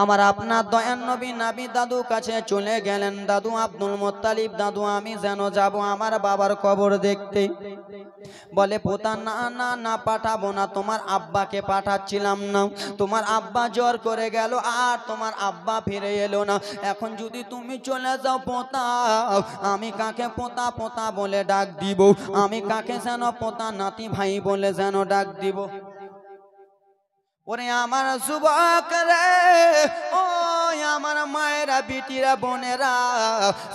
আমার আপনার দয়ার নবী নাবি দাদু কাছে চলে গেলেন। দাদু আব্দুল মুত্তালিব, দাদু আমি যেন যাব আমার বাবার কবর দেখতে। বলে পোতা না না না পাঠাবো না, তোমার আব্বাকে পাঠাচ্ছিলাম না, তোমার আব্বা জ্বর করে গেল আর তোমার আব্বা ফিরে এলো না, এখন যদি তুমি চলে যাও পোতা, আমি কাকে পোতা পোতা বলে ডাক দিব, আমি কাকে যেন পোতা নাতি ভাই বলে যেন ডাক দিব। ওরে আমার যুবক রে, ও আমার মায়েরা বিটিরা বোনেরা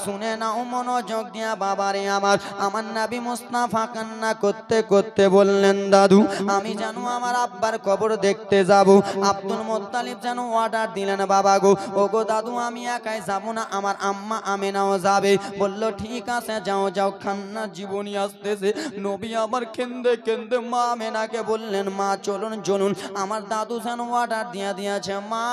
শুনে নাও মনোযোগ দিয়া বাবারে আমার। আমার নবী মুস্তাফা কান্না করতে করতে বললেন, দাদু আমি জানো আমার আব্বার কবর দেখতে যাব। আব্দুল মুত্তালিব যেন অর্ডার দিলেন, বাবা গো ও গো দাদু আমি একাই যাব না, আমার আম্মা আমিনাও যাবে। বলল ঠিক আছে যাও যাও। কান্না জীবনী আসতেছে, নবী আমার কেঁদে কেঁদে মা আমিনাকে বললেন, মা চলুন চলুন, আমার দাদু যেন অর্ডার দিয়ে দিয়েছে, মা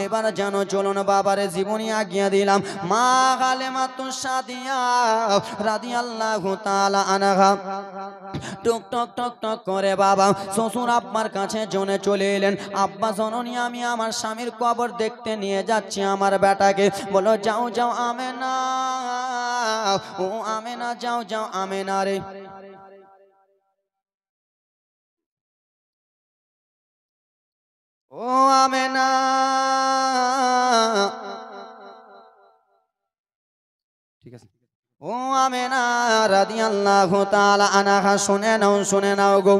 এবার যেন চলুন বাবারে জীবনী আগিয়ে দিলাম। মা হালেমাতুস সাদিয়া রাদিয়াল্লাহু তাআলা আনহা টক টক টক টক করে বাবা শ্বশুর আব্বার কাছে জনে চলে এলেন। আব্বা জননী আমি আমার স্বামীর কবর দেখতে নিয়ে যাচ্ছি আমার বেটাকে। বলো যাও যাও আমেনা, ও আমেনা যাও যাও আমেনা রে। ও আমেনা, ঠিক আছে। ও আমেনা রাদিয়াল্লাহু তাআলা আনহা শুনে নাও গো,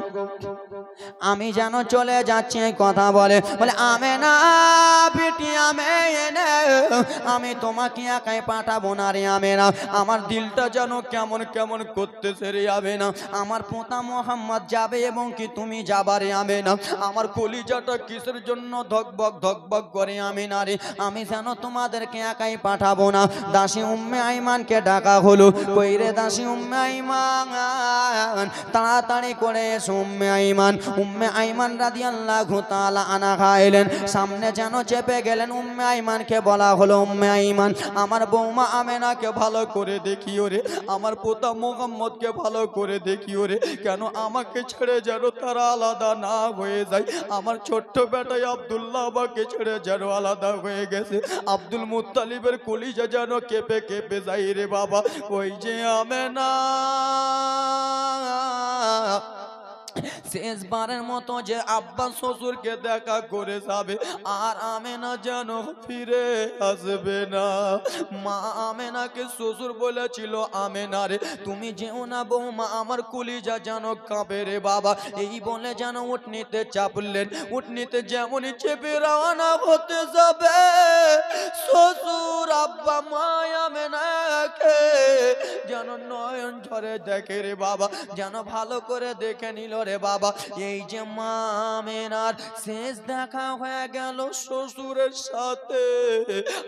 আমি যেন চলে যাচ্ছি কথা বলে আমেনা বেটি আমেনা আমি তোমাকে একাই পাঠাবো না রে আমেনা আমার দিলটা যেন কেমন কেমন করতেছে রে আমেনা আমার পোতা মোহাম্মদ যাবে এবং কি তুমি যাবা রে আমেনা আমার কলিজাটা কিসের জন্য ধকবক করে আমেনা রে আমি যেন তোমাদেরকে একাই পাঠাবো না দাসী উম্মে আইমানকে ডাকা হলো কই রে দাসী উম্মে আইমান তাড়াতাড়ি করে এসো উম্মে আইমান রাদিয়াল্লাহু তাআলা আনহা এলেন সামনে যেন চেপে গেলেন উম্মে আইমানকে বলা হলো উম্মে আইমান আমার বৌমা আমেনাকে ভালো করে দেখিও রে আমার পোতা মুহাম্মদকে ভালো করে দেখিও রে কেন আমাকে ছেড়ে যেন তারা আলাদা না হয়ে যায় আমার ছোট্ট বেটা আব্দুল্লাহ আমাকে ছেড়ে যেন আলাদা হয়ে গেছে আব্দুল মুত্তালিবের কলিজা যেন কেঁপে কেঁপে যায় রে বাবা ওই যে আমেনা শেষবারের মতো যে আব্বা শ্বশুরকে দেখা করে যাবে আর আমেনা যেন ফিরে আসবে না মা আমেনাকে শ্বশুর বলেছিল আমেনা রে তুমি যেও না বৌমা আমার কলিজা যেন কাঁপে রে বাবা এই বলে যেন উঠনিতে চাপলেন উঠনিতে যেমনই চেপে রওনা হতে যাবে শ্বশুর আব্বা মা আমেনাকে যেন নয়ন ঝরে দেখে রে বাবা যেন ভালো করে দেখে নিল রে বাবা এই যে মা আমেনার শেষ দেখা হয়ে গেল শ্বশুরের সাথে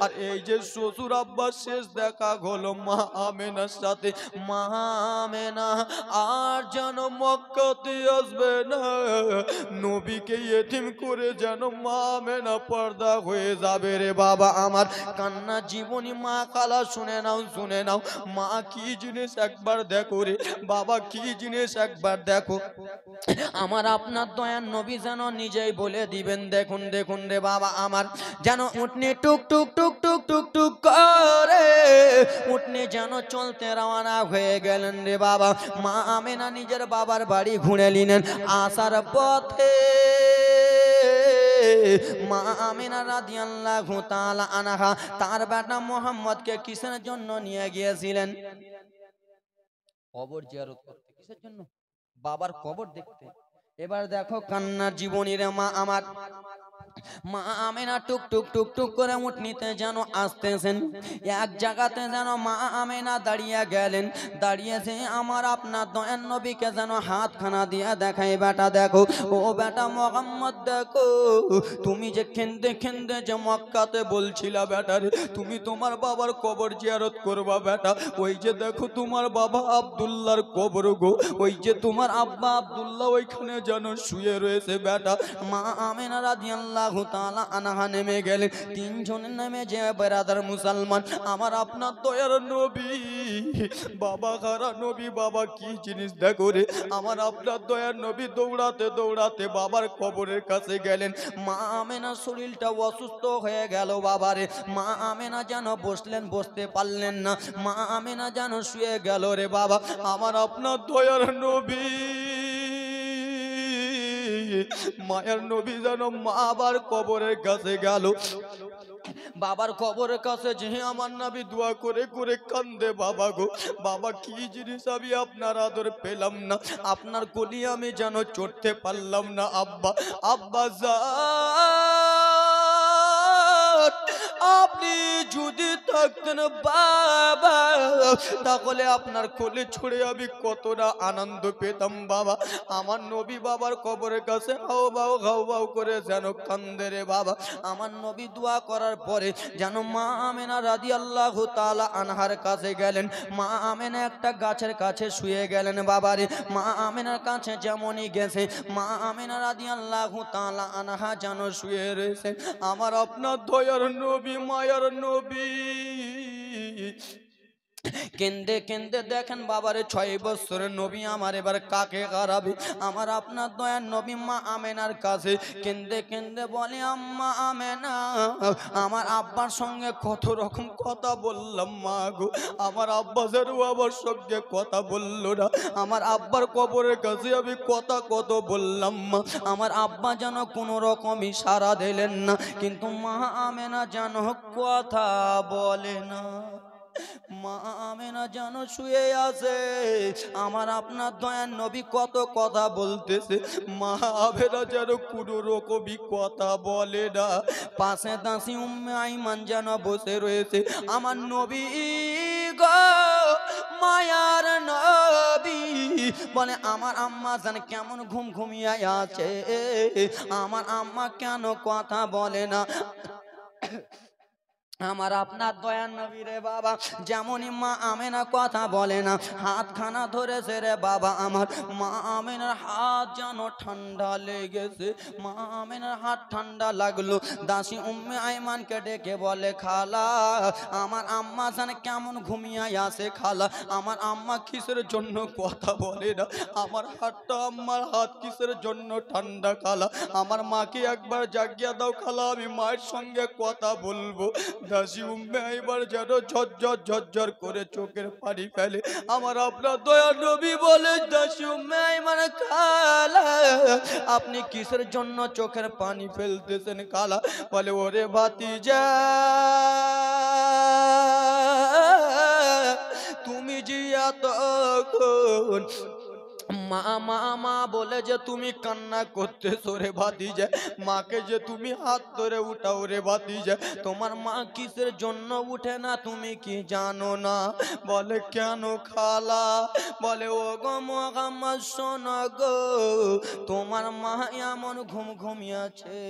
আর এই যে শ্বশুর আব্বার শেষ দেখা হলো মা আমেনার সাথে মা আমেনা আর যেন মক্কাতে আসবে না নবীকে এতিম করে যেন মা আমেনা পর্দা হয়ে যাবে রে বাবা আমার কান্না জীবনী মা খালা শুনে নাও মা কি জিনিস একবার দেখো রে বাবা কি জিনিস একবার দেখো আমার আপনার দয়ার নবী যেন নিজেই বলে দিবেন দেখুন দেখুন রে বাবা আমার যেন উঠনি টুক টুক টুক টুক টুক টুক করে উঠনি যেন চলতে রওনা হয়ে গেলেন রে বাবা মা আমেনা নিজের বাবার বাড়ি ঘুরে নিলেন আসার পথে মা আমেনা রাদিয়াল্লাহু তাআলা আনহা তার বেটা মুহাম্মদকে কিসের জন্য নিয়ে গিয়েছিলেন কবর জিয়ারত করতে কিসের জন্য বাবার কবর দেখতে এবার দেখো কান্নার জীবনীর মা আমার মা আমেনা টুক টুক টুক টুক করে উঠনিতে যেন আসতেছেন এক জায়গাতে যেন মা আমেনা দাঁড়িয়ে গেলেন দাঁড়িয়েছে আমার আপনার দয়ার নবীকে যেন হাতখানা দিয়ে দেখাই বেটা দেখো ও বেটা মুহাম্মদ দেখো তুমি যে খেন্দে খেন্দে যে মক্কাতে বলছিলা বেটারে তুমি তোমার বাবার কবর জিয়ারত করবা বেটা ওই যে দেখো তোমার বাবা আব্দুল্লাহর কবর গো ওই যে তোমার আব্বা আব্দুল্লাহ ওইখানে যেন শুয়ে রয়েছে বেটা মা আমেনা রাদিয়াল্লাহু তাআলা আনহা নেমে গেলেন তিনজনের নামে যে বেরাদার মুসলমান আমার আপনার দয়ার নবী বাবা খারা নবী বাবা কি জিনিস দেখো রে আমার আপনার দয়ার নবী দৌড়াতে দৌড়াতে বাবার কবরের কাছে গেলেন মা আমেনা শরীরটা অসুস্থ হয়ে গেল বাবারে মা আমেনা যেন বসলেন বসতে পারলেন না মা আমেনা যেন শুয়ে গেল রে বাবা আমার আপনার দয়ার নবী মায়ের নবী যেন মা আবার কবরের কাছে গেল বাবার কবরের কাছে যে আমার নবী দোয়া করে করে কান্দে বাবা গো বাবা কি জিনিস আমি আপনার আদর পেলাম না আপনার গলি আমি যেন চড়তে পারলাম না আব্বা আব্বা আপনি যদি থাকতেন বাবা তাহলে আপনার কোলে ছুড়ে আমি কতটা আনন্দ পেতাম বাবা আমার নবী বাবার কবরের কাছে হাও বাও করে যেন কান্দে রে বাবা আমার নবী দোয়া করার পরে যেন মা আমেনা রাদিয়াল্লাহু তাআলা আনহার কাছে গেলেন মা আমেনা একটা গাছের কাছে শুয়ে গেলেন বাবারে মা আমেনার কাছে যেমনই গেছে মা আমেনা রাদিয়াল্লাহু তাআলা আনহা যেন শুয়ে রয়েছে আমার আপনার দয়ার নবী মায়ার নবী কেন্দে কেন্দে দেখেন বাবারে 6 বছরের নবী আমার এবার কাকে হারাবে আমার আপনার দয়ার নবী মা আমেনার কাছে কেন্দে কেন্দে বলে আম্মা আমেনা আমার আব্বার সঙ্গে কত রকম কথা বললাম মা গো আমার আব্বা যেন আমার সঙ্গে কথা বললো না আমার আব্বার কবরের কাছে আমি কত বললাম মা আমার আব্বা যেন কোনো রকম ইশারা দিলেন না কিন্তু মা আমেনা যেন কথা বলে না মা আমেনা যেন শুয়ে আছে, আমার আপনার দয়ার নবী কত কথা বলতেছে, মা আমেনা যেন কোনো রকমই কথা বলে না। পাশে দাসি উম্মে আইমান যেন বসে রয়েছে, আমার নবী গো মায়ার নবী বলে আমার আম্মা জান কেমন ঘুম ঘুমিয়ে আছে, আমার আম্মা কেন কথা বলে না। আমার আপনার দয়ার নবী রে বাবা, যেমনই মা আমেনা কথা বলে না, হাতখানা ধরেছে রে বাবা, আমার মা আমেনার হাত যেন ঠান্ডা লেগেছে। মা আমেনার হাত ঠান্ডা লাগলো, দাসী উম্মে আইমানকে ডেকে বলে খালা আমার আম্মা জানে কেমন ঘুমিয়ে আসে, খালা আমার আম্মা কিসের জন্য কথা বলে না, আমার হাতটা আম্মার হাত কিসের জন্য ঠান্ডা, খালা আমার মাকে একবার জাগিয়ে দাও, খালা আমি মায়ের সঙ্গে কথা বলবো। দাসী উম্মে আইমান যেন ঝরঝর ঝরঝর করে চোখের পানি ফেলে। আমার আপনার দয়ার নবী বলে দাসী উম্মে আইমান খালা আপনি কিসের জন্য চোখের পানি ফেলতেছেন, খালা বলে ওরে ভাতিজা তুমি যে এতক্ষণ মা মা মা বলে যে তুমি কান্না করতেছো রে ভাতিজা, মাকে যে তুমি হাত ধরে উঠাও রে ভাতিজা, তোমার মা কিসের জন্য উঠে না তুমি কি জানো না? বলে কেন খালা? বলে ও গো মোহাম্মদ শোনো গো, তোমার মা এমন ঘুম ঘুমিয়েছে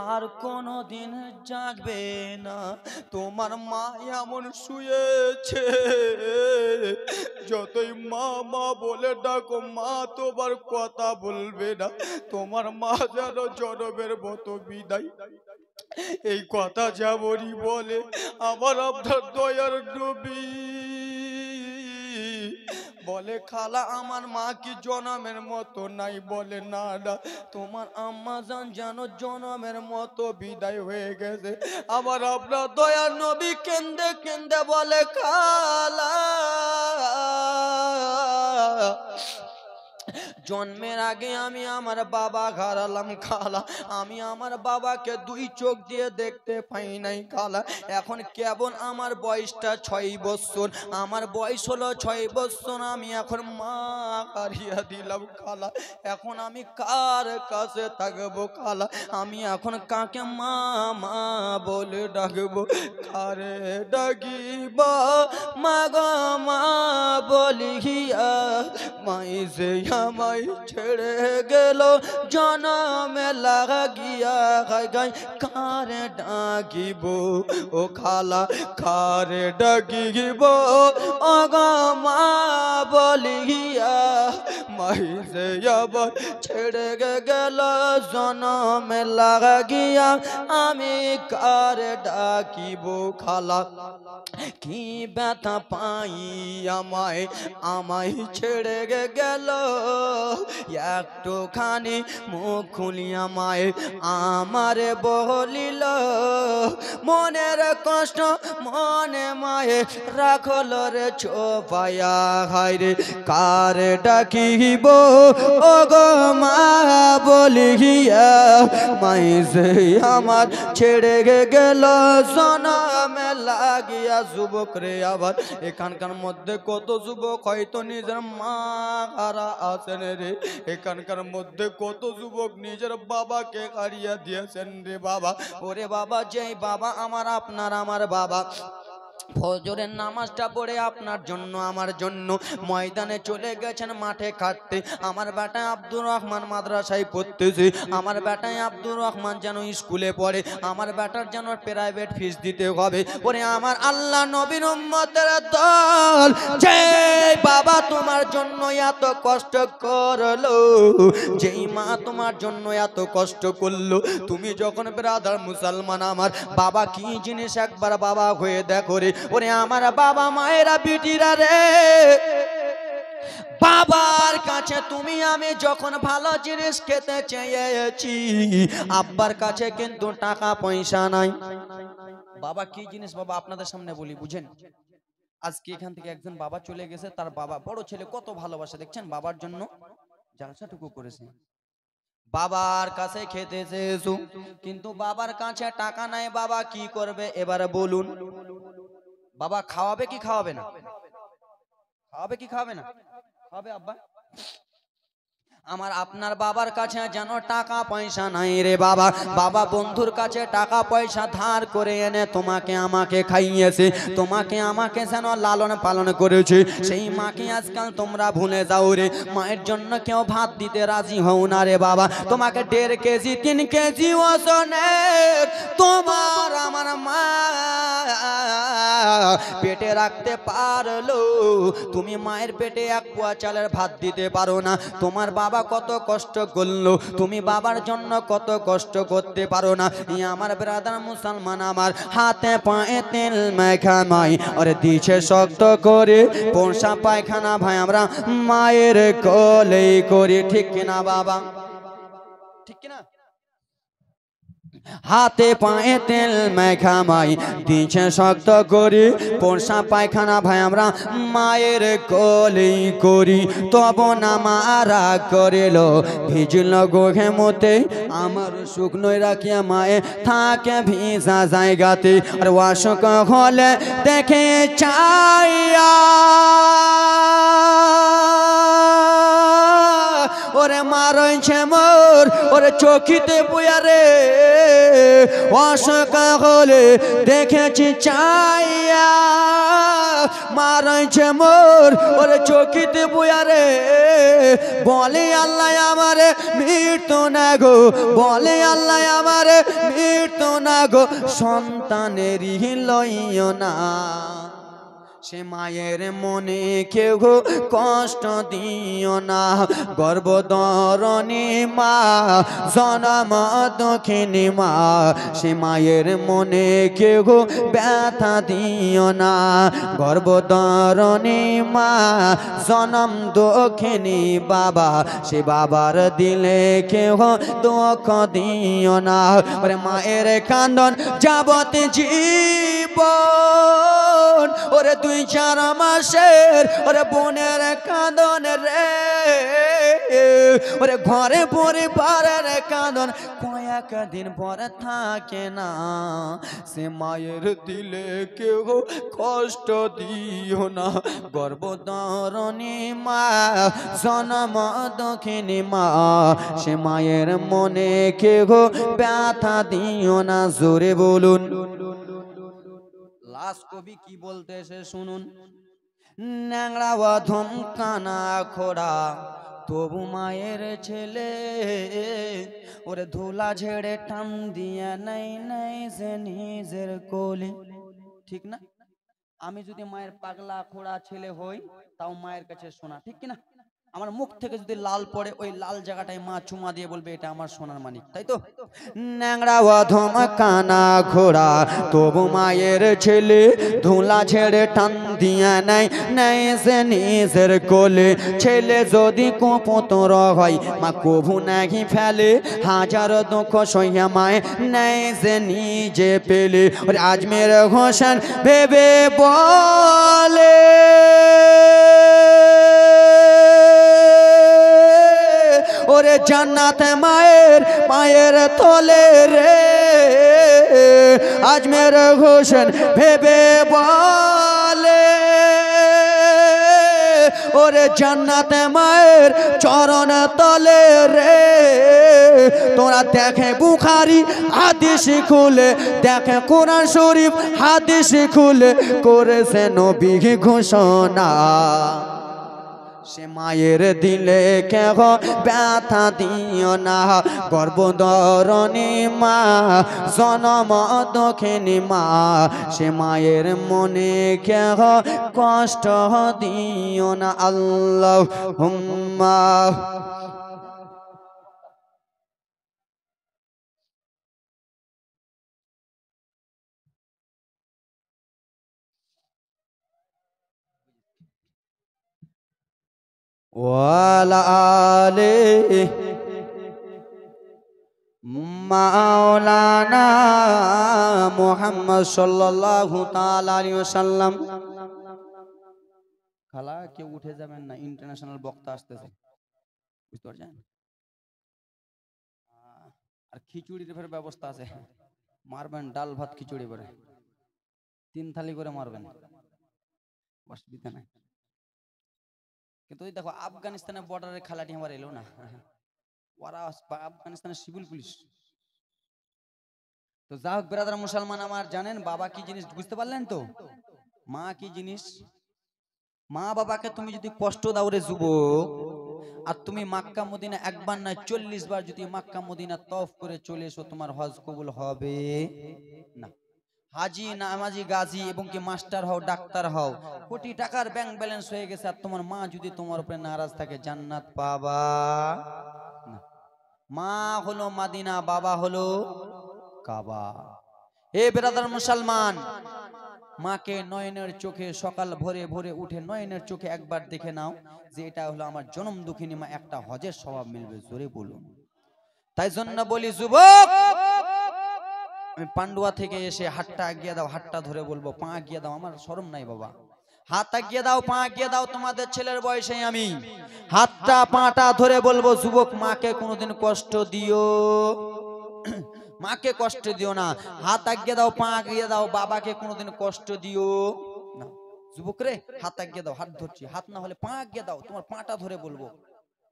আর কোনো দিন জাগবে না, তোমার মা এমন শুয়েছে যতই মা মা বলে ডাকো মা তোমার কথা বলবে না, তোমার মা যেন জনমের মতো বিদায়। এই কথা যেমনই বলে আমার আপনার দয়ার নবী বলে খালা আমার মা কি জনমের মতো নাই? বলে না না, তোমার আম্মা জান যেন জনমের মতো বিদায় হয়ে গেছে। আমার আপনার দয়ার নবী কেন্দে কেন্দে বলে খালা জন্মের আগে আমি আমার বাবা হারালাম খালা, আমি আমার বাবাকে দুই চোখ দিয়ে দেখতে পাই নাই খালা, এখন কেবল আমার বয়সটা 6 বছর, আমার বয়স হলো 6 বছর, আমি এখন মা হারিয়ে দিলাম খালা, এখন আমি কার কাছে থাকবো খালা, আমি এখন কাকে মা মা বলে ডাকবো, কারে ডাকিবা মা গো মা বলিয়া মাই যে আমায় ছেড়ে গেল জনমে লাগিয়া গাই, কারে ডাকিব ও খালা কারে ডাকিব ও গো মা বলিয়া মাই যে আবার ছেড়ে গেল জনমে লাগিয়া আমি কারে ডাকিব খালা, কি ব্যথা পাই আমায় আমায় ছেড়ে গেল, একটুখানি মুখ খুলিয়া মায় আমারে বলিল, মনের কষ্ট মনে মায়ে রাখল রে ছোপায়া, হায়রে কারে ডাকিব ও গো মা বলিয়া মাই যে আমার ছেড়ে গেল জনমে লাগিয়া। যুবক রে আবার এখানকার মধ্যে কত যুবক হয়তো নিজের মা হারা আছেন রে, এখানকার মধ্যে কত যুবক নিজের বাবাকে হারিয়ে দিয়েছেন রে বাবা। ওরে বাবা, যেই বাবা আমার আপনার আমার বাবা ফজরের নামাজটা পড়ে আপনার জন্য আমার জন্য ময়দানে চলে গেছেন মাঠে খাটতে, আমার বেটা আব্দুর রহমান মাদ্রাসায় পড়তেছে, আমার বেটায় আব্দুর রহমান যেন স্কুলে পড়ে, আমার বেটার যেন প্রাইভেট ফিস দিতে হবে। ওরে আমার আল্লাহ নবীর উম্মতের দল, যে বাবা তোমার জন্য এত কষ্ট করলো, যেই মা তোমার জন্য এত কষ্ট করলো, তুমি যখন ব্রাদার মুসলমান আমার বাবা কি জিনিস একবার বাবা হয়ে দেখো রে। ওরে আমার বাবা মায়েরা বিটিরা রে, বাবার কাছে তুমি আমি যখন ভালো জিনিস খেতে চেয়েছি, আব্বার কাছে কিন্তু টাকা পয়সা নাই। বাবা কি জিনিস বাবা আপনাদের সামনে বলি বুঝেন। আজকে এখান থেকে একজন বাবা চলে গেছে, তার বাবা বড় ছেলে কত ভালোবাসে দেখছেন, বাবার জন্য জালসাটুকু করেছে, বাবার কাছে খেতে চেয়েছো কিন্তু বাবার কাছে টাকা নাই, বাবা কি করবে এবারে বলুন? বাবা খাওয়াবে কি খাওয়াবে না? খাওয়াবে কি খাওয়াবে না? খাওয়াবে আব্বা। আমার আপনার বাবার কাছে যেন টাকা পয়সা নাই রে বাবা, বাবা বন্ধুর কাছে টাকা পয়সা ধার করে এনে তোমাকে আমাকে খাইয়েছে, তোমাকে আমাকে যেন লালন পালন করেছে, সেই মাকে আজকাল তোমরা ভুলে যাও রে। মায়ের জন্য কেউ ভাত দিতে রাজি হও না রে বাবা। তোমাকে 1.5 কেজি 3 কেজি ওজনের তোমার আমার মা পেটে রাখতে পারলো, তুমি মায়ের পেটে 1 পোয়া চালের ভাত দিতে পারো না। তোমার বাবা কত কষ্ট করলো, তুমি বাবার জন্য কত কষ্ট করতে পারো না। আমার ব্রাদার মুসলমান আমার হাতে পায়ে তেল মেখা মাই আর দিছে শক্ত করে পোষা পায়খানা ভাই আমরা মায়ের কোলে করি, ঠিক কিনা বাবা? ঠিক কিনা? হাতে পায়ে তেল মেখা মাই দিছে শক্ত করি পোষা পায়খানা ভাই আমরা মায়ের কোলে করি। তব না মারা করিল ভিজল গোঘে মতে, আমার শুকনো রাখিয়া মায়ে থাকে ভিজা জায়গাতে। আর অসুখ হলে দেখে চাইয়া ওরে মারছে মোর ওরে চকিতে বুয়া রে, অসুখ হলে দেখেছি চাইয়া মারছে মোর ওরে চকিতে বুয়া রে। বলে আল্লাহ আমারে মৃত্যু না গো, বলে আল্লাহ আমারে মৃত্যু না গো, সন্তানেরই লইও না। সে মায়ের মনে কেউ কষ্ট দিও না, গর্ভধারণী মা জনম দক্ষিণী মা, সে মায়ের মনে কেউ ব্যথা দিও না, গর্ভধারণী মা জনম দক্ষিণী বাবা, সে বাবার দিলে কেউ দুঃখ দিও না। ওরে মায়ের কান্দন যাবত জীবন, ওরে 2-4 মাসের ওরে বোনের কাঁদন রে, ওরে ঘরে পরিবারের কাঁদন কয়েক দিন পরে থাকে না। সে মায়ের দিলে কেউ কষ্ট দিও না, গর্ভধারণী মা জনম দক্ষিণী মা, সে মায়ের মনে কেউ ব্যথা দিও না। জোরে বলুন। লাস্ট কবি কি বলতেছে শুনুন। ন্যাংরা অধম কানা খোড়া তবু মায়ের ছেলে, ওরে ধুলা ঝেড়ে টান দিয়া নাই নাই সে নিজের কোলে, ঠিক না? আমি যদি মায়ের পাগলা খোড়া ছেলে হই তাও মায়ের কাছে শোনা, ঠিক কিনা? আমার মুখ থেকে যদি লাল পড়ে ওই লাল জায়গাটায় মা চুমা দিয়ে বলবে এটা আমার সোনার মানিক, তাই তো? ন্যাংরা অধম কানা ঘোড়া তবু মায়ের ছেলে, ধুলা ছেড়ে টান দিয়া নাই নাই সে নিজের কোলে। ছেলে যদি কুপুত্র হয় মা কভু নাহি ফেলে, হাজার দুঃখ সইয়া মায় নাই সে নিজে পেলে। আজমের হোসেন ভেবে বলে ওরে জান্নাতে মায়ের পায়ের তলে রে, আজমের হোসেন ভেবে বলে ওরে জান্নাতে মায়ের চরণ তলে রে। তোরা দেখে বুখারি হাদিস খুলে, দেখে কোরআন শরীফ হাদিস খুলে করেছে নবী ঘোষণা, সে মায়ের দিলে কেহ ব্যথা দিও না, গর্ভধারণী মা জনম দক্ষিণী মা, সে মায়ের মনে কেহ কষ্ট দিও না। আল্লাহুম্মা ওয়ালা আলে মাওলানা মুহাম্মদ সাল্লাল্লাহু তাআলা আলাইহি ওয়াসাল্লাম। খালা কেউ উঠে যাবেন না, ইন্টারন্যাশনাল বক্তা আসতেছে, বুঝতে পারছেন? আর খিচুড়ির ফের ব্যবস্থা আছে, মারবেন ডাল ভাত খিচুড়ি করে 3 থালি করে মারবেন, অসুবিধা নাই। কিন্তু ওই দেখো আফগানিস্তানের বর্ডারের খেলাটি আমার এলো না, ওরা আফগানিস্তানের সিভিল পুলিশ। তো যা হোক ব্রাদার মুসলমান আমার, জানেন বাবা কি জিনিস বুঝতে পারলেন তো? মা কি জিনিস? মা বাবাকে তুমি যদি কষ্ট দাও রে যুবক, আর তুমি মক্কা মদিনা একবার না 40 বার যদি মক্কা মদিনা তওয়াফ করে চলে এসো, তোমার হজ কবুল হবে না। হাজি নামাজি গাজী এবং কি মাস্টার হও ডাক্তার হও, কোটি টাকার ব্যাংক ব্যালেন্স হয়ে গেছে, আর তোমার মা যদি তোমার উপরে নারাজ থাকে, জান্নাত পাবা না। মা হলো মদিনা, বাবা হলো কাবা। এ ব্রাদার মুসলমান, মাকে নয়নের চোখে সকাল ভোরে ভোরে উঠে নয়নের চোখে একবার দেখে নাও যে এটা হলো আমার জনম দুঃখিনী মা, একটা হজের স্বভাব মিলবে, জোরে বলুন। তাই জন্য বলি যুবক, আমি পান্ডুয়া থেকে এসে হাতটা আগিয়ে দাও, হাতটা ধরে বলবো পা আগিয়ে দাও, আমার শরম নাই বাবা, হাত আগিয়ে দাও, পা আগিয়ে দাও, তোমাদের ছেলের বয়সে আমি হাতটা পাটা ধরে বলবো যুবক, মাকে কোনোদিন কষ্ট দিও মাকে কষ্ট দিও না, হাত আগিয়ে দাও, পা আগিয়ে দাও, বাবাকে কোনোদিন কষ্ট দিও না। যুবক রে, হাত আগিয়ে দাও, হাত ধরছি, হাত না হলে পা আগিয়ে দাও, তোমার পাটা ধরে বলবো,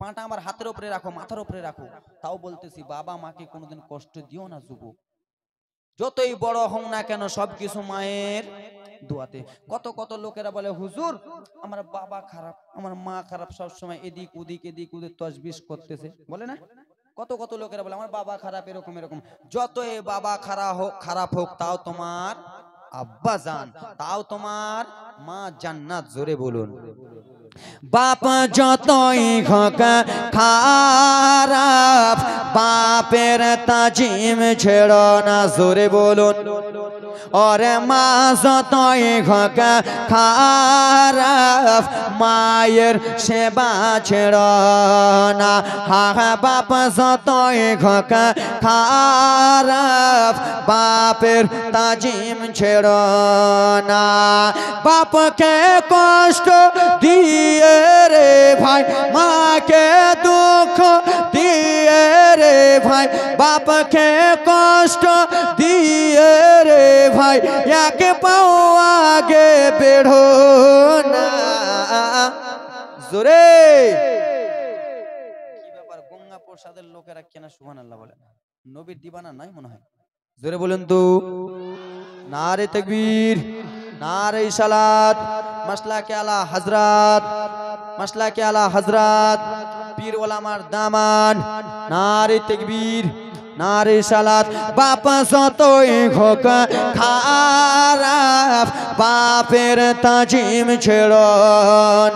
পাটা আমার হাতের উপরে রাখো, মাথার উপরে রাখো, তাও বলতেছি বাবা মাকে কোনোদিন কষ্ট দিও না। যুবক যতই বড় হও না কেন, সবকিছু মায়ের দোয়াতে। কত কত লোকেরা বলে হুজুর আমার বাবা খারাপ, আমার মা খারাপ, সবসময় এদিক ওদিক এদিক ওদিক তসবিশ করতেছে, বলে না? কত কত লোকেরা বলে আমার বাবা খারাপ, এরকম এরকম। যতই বাবা খারাপ হোক তাও তোমার আব্বা জান, তাও তোমার মা জান্নাত, জোরে বলুন। বাপ যতই হোক খারাপ, বাপের তাজিম ছেড়ো না, জোরে বলুন। ওরে মা যতই হোক খারাপ, মায়ের সেবা ছেড়ো না। হা বাপ যতই হোক খারাপ, বাপের তাজিম ছেড়ো না। বাপকে কষ্ট দিয়ে রে ভাই, মাকে দুঃখ দিয়ে রে ভাই, বাপকে কষ্ট দিয়ে রে ভাই, এক পাও আগে বেড়ো না, জোরে। কি ব্যাপার, গঙ্গা প্রসাদের লোকেরা কেন সুবহানাল্লাহ বলে না? নবীর দিবানা নাই মনে হয়, জোরে বলুন তো। নারে তাকবীর, নারে সালাত, মাসলাকে আলা হযরত, মাসলাকে আলা হযরত পীর ওলামার দামান। নারে তাকবীর, নারে সালাত। বাপ যতই হোক খারাপ, বাপের তাজিম ছেড়ো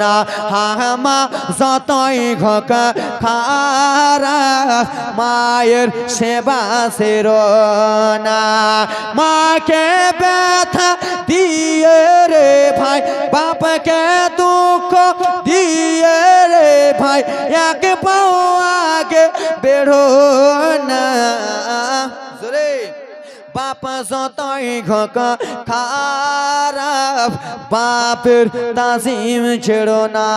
না। মা যতই হোক খারাপ, মায়ের সেবা ছেড়ো না। মাকে ব্যথা দিয়ে রে ভাই, বাপকে দুঃখ দিয়ে রে ভাই, এক পাও আগে বেড়ো না, জোরে। বাপ যতই হোক খারাপ, বাপের তাজিম ছেড়ো না।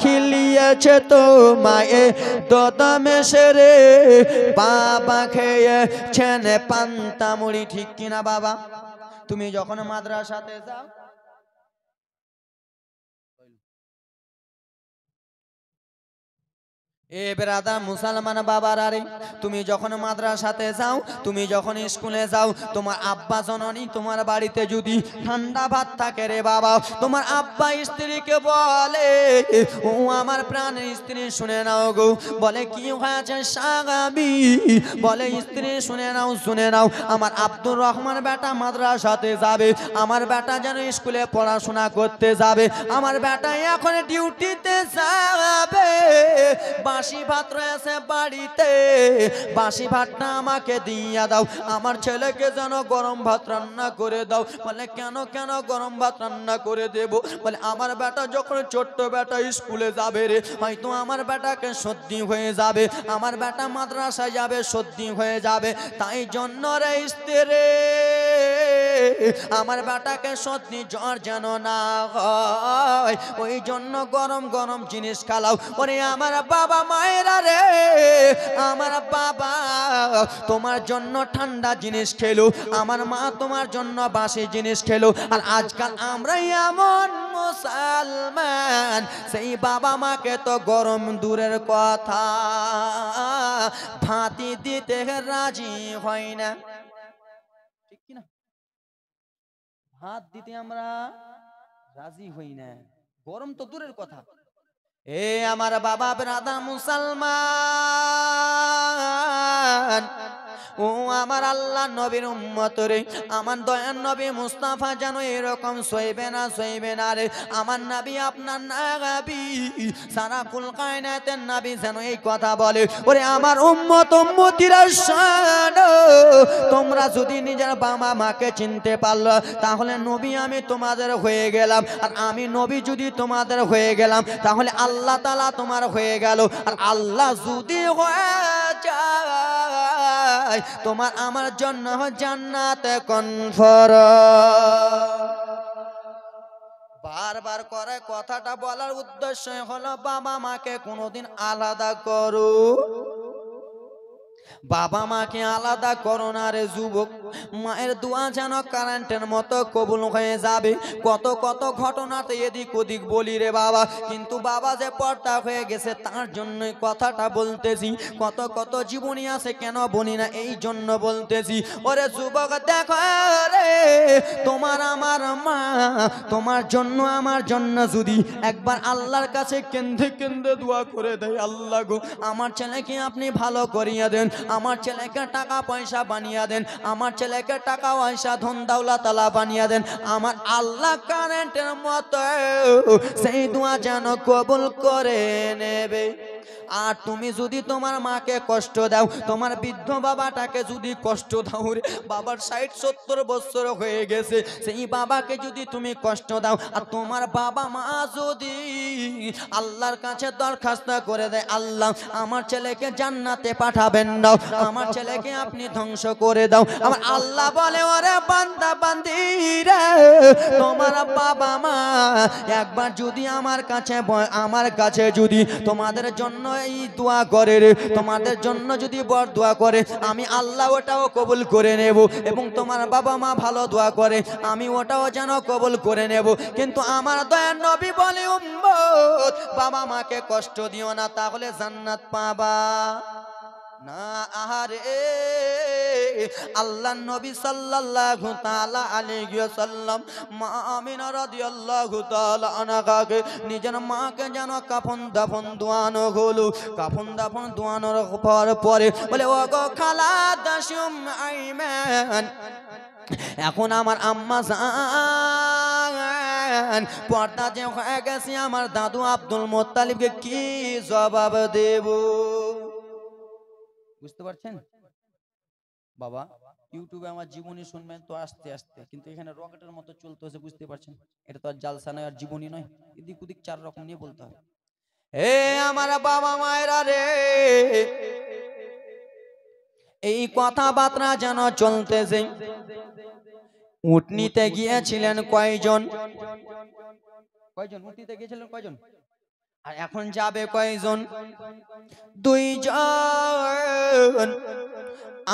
খিলিয়েছে তো মায়ে দদমে সেরে, বাবা খেয়েছেন পান্তা মুড়ি, ঠিক কিনা বাবা? তুমি যখন মাদ্রাসাতে যাও, এ ব্রাদার মুসলমান বাবার, আরে তুমি যখন মাদ্রাসাতে যাও, তুমি যখন স্কুলে যাও, তোমার আব্বা জননী তোমার বাড়িতে যদি ঠান্ডা ভাত থাকে রে বাবা, তোমার আব্বা স্ত্রীকে বলে, ও আমার প্রাণের স্ত্রী শুনে নাও গো, বলে কি হয়েছে স্বামী, বলে স্ত্রী শুনে নাও, শুনে নাও, আমার আব্দুর রহমান বেটা মাদ্রাসাতে যাবে, আমার বেটা যেন স্কুলে পড়াশোনা করতে যাবে, আমার বেটা এখন ডিউটিতে যাবে, বাসি ভাত রয়েছে বাড়িতে, বাসি ভাতটা আমাকে দিয়া দাও, আমার ছেলেকে যেন গরম ভাত রান্না করে দাও। বলে কেন কেন গরম ভাত রান্না করে দেব? বলে আমার বেটা যখন ছোট্ট বেটা স্কুলে যাবে রে, হয়তো আমার বেটাকে সর্দি হয়ে যাবে, আমার বেটা মাদ্রাসায় যাবে, সর্দি হয়ে যাবে, তাই জন্য রে স্ত্রী আমার বেটাকে সত্যি জ্বর যেন না হয়, ওই জন্য গরম গরম জিনিস খালাও। ওরে আমার বাবা মায়েরা রে, আমার বাবা তোমার জন্য ঠান্ডা জিনিস খেলো, আমার মা তোমার জন্য বাসি জিনিস খেলো। আর আজকাল আমরা এমন মুসলমান, সেই বাবা মাকে তো গরম দূরের কথা, ভাতি দিতে রাজি হয় না, ঠিক কি না? ভাত দিতে আমরা রাজি হই না, গরম তো দূরের কথা। এ আমার বাবা ব্রাদার মুসলমান, ও আমার আল্লাহ নবীর উম্মত রে, আমার দয়ার নবী মুস্তাফা যেন এরকম সইবে না, সইবে না রে। আমার নবী আপনার নবী, সারা কুল কায়নাতের নবী যেন এই কথা বলে, ওরে আমার উম্মত উম্মতিরা শোনো, তোমরা যদি নিজের বাবা মাকে চিনতে পারলো, তাহলে নবী আমি তোমাদের হয়ে গেলাম। আর আমি নবী যদি তোমাদের হয়ে গেলাম, তাহলে আল্লাহ তাআলা তোমার হয়ে গেল। আর আল্লাহ যদি হয়ে যায়, তোমার আমার জন্য জান্নাতে কনফার্ম। বারবার করে কথাটা বলার উদ্দেশ্য হলো বাবা মাকে কোনোদিন আলাদা করো, বাবা মাকে আলাদা করো না রে যুবক। মায়ের দোয়া যেন কারেন্টের মতো কবুল হয়ে যাবে। কত কত ঘটনাতে এদিক ওদিক বলি রে বাবা, কিন্তু বাবা যে পর্দা হয়ে গেছে তার জন্যই কথাটা বলতেছি। কত কত জীবনী আছে, কেন বলি না, এই জন্য বলতেছি। ওরে যুবক দেখো রে, তোমার আমার মা তোমার জন্য আমার জন্য যদি একবার আল্লাহর কাছে কেঁদে কেঁদে দোয়া করে দেয়, আল্লাহ গো আমার ছেলেকে আপনি ভালো করিয়ে দেন, আমার ছেলেকে টাকা পয়সা বানিয়ে দেন, আমার ছেলেকে টাকা পয়সা ধন দৌলত আল্লাহ বানিয়ে দেন, আমার আল্লাহ কারেন্টের মতো সেই দোয়া যেন কবুল করে নেবে। আর তুমি যদি তোমার মাকে কষ্ট দাও, তোমার বৃদ্ধ বাবাটাকে যদি কষ্ট দাও রে, বাবার 60-70 বছর হয়ে গেছে, সেই বাবাকে যদি তুমি কষ্ট দাও, আর তোমার বাবা মা যদি আল্লাহর কাছে দরখাস্ত করে দেয়, আল্লাহ আমার ছেলেকে জান্নাতে পাঠাবেন না, আমার ছেলেকে আপনি ধ্বংস করে দাও, আমার আল্লাহ বলে ওরে বান্দা বান্দিরা, তোমার বাবা মা একবার যদি আমার কাছে যদি তোমাদের জন্য এই দোয়া করে রে, তোমাদের জন্য যদি বড় দোয়া করে, আমি আল্লাহ ওটাও কবুল করে নেব। এবং তোমার বাবা মা ভালো দোয়া করে, আমি ওটাও যেন কবুল করে নেব। কিন্তু আমার দয়ার নবী বলে উম্মত, বাবা মাকে কষ্ট দিও না, তাহলে জান্নাত পাবা না। আহারে আল্লাহর নবী সাল্লাল্লাহু তাআলা আলাইহি ওয়াসাল্লাম মা আমিনা রাদিয়াল্লাহু তাআলা আনহাকে নিজের মাকে যেন কাফন দাফন দোয়ানো হলো। কাফন দাফন দোয়ানোর পরে বলে ও গো খালা দাসুম আইমান, এখন আমার আম্মা জান পর্দা যে হয়ে গেছে, আমার দাদু আব্দুল মুত্তালিবকে কি জবাব দেব? বুঝতে পারছেন বাবা? ইউটিউবে আমার জীবনী শুনবেন তো আস্তে আস্তে, কিন্তু এখানে রকেটের মতো চলতেছে, বুঝতে পারছেন? এটা তো আর জালসা নয়, আর জীবনী নয়, এদিক ওদিক 4 রকম নিয়ে বলতে হবে। হে আমার বাবা মায়েরা রে, এই কথাবার্তা যেন চলতেছে। উটনিতে গিয়েছিলেন কয়জন? উটনিতে গিয়েছিলেন কয়জন? আর এখন যাবে কয়জন? 2 জন।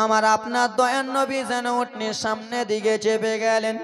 আমার আপনার দয়ার নবী যেন উটনির সামনে দিকে চেপে গেলেন।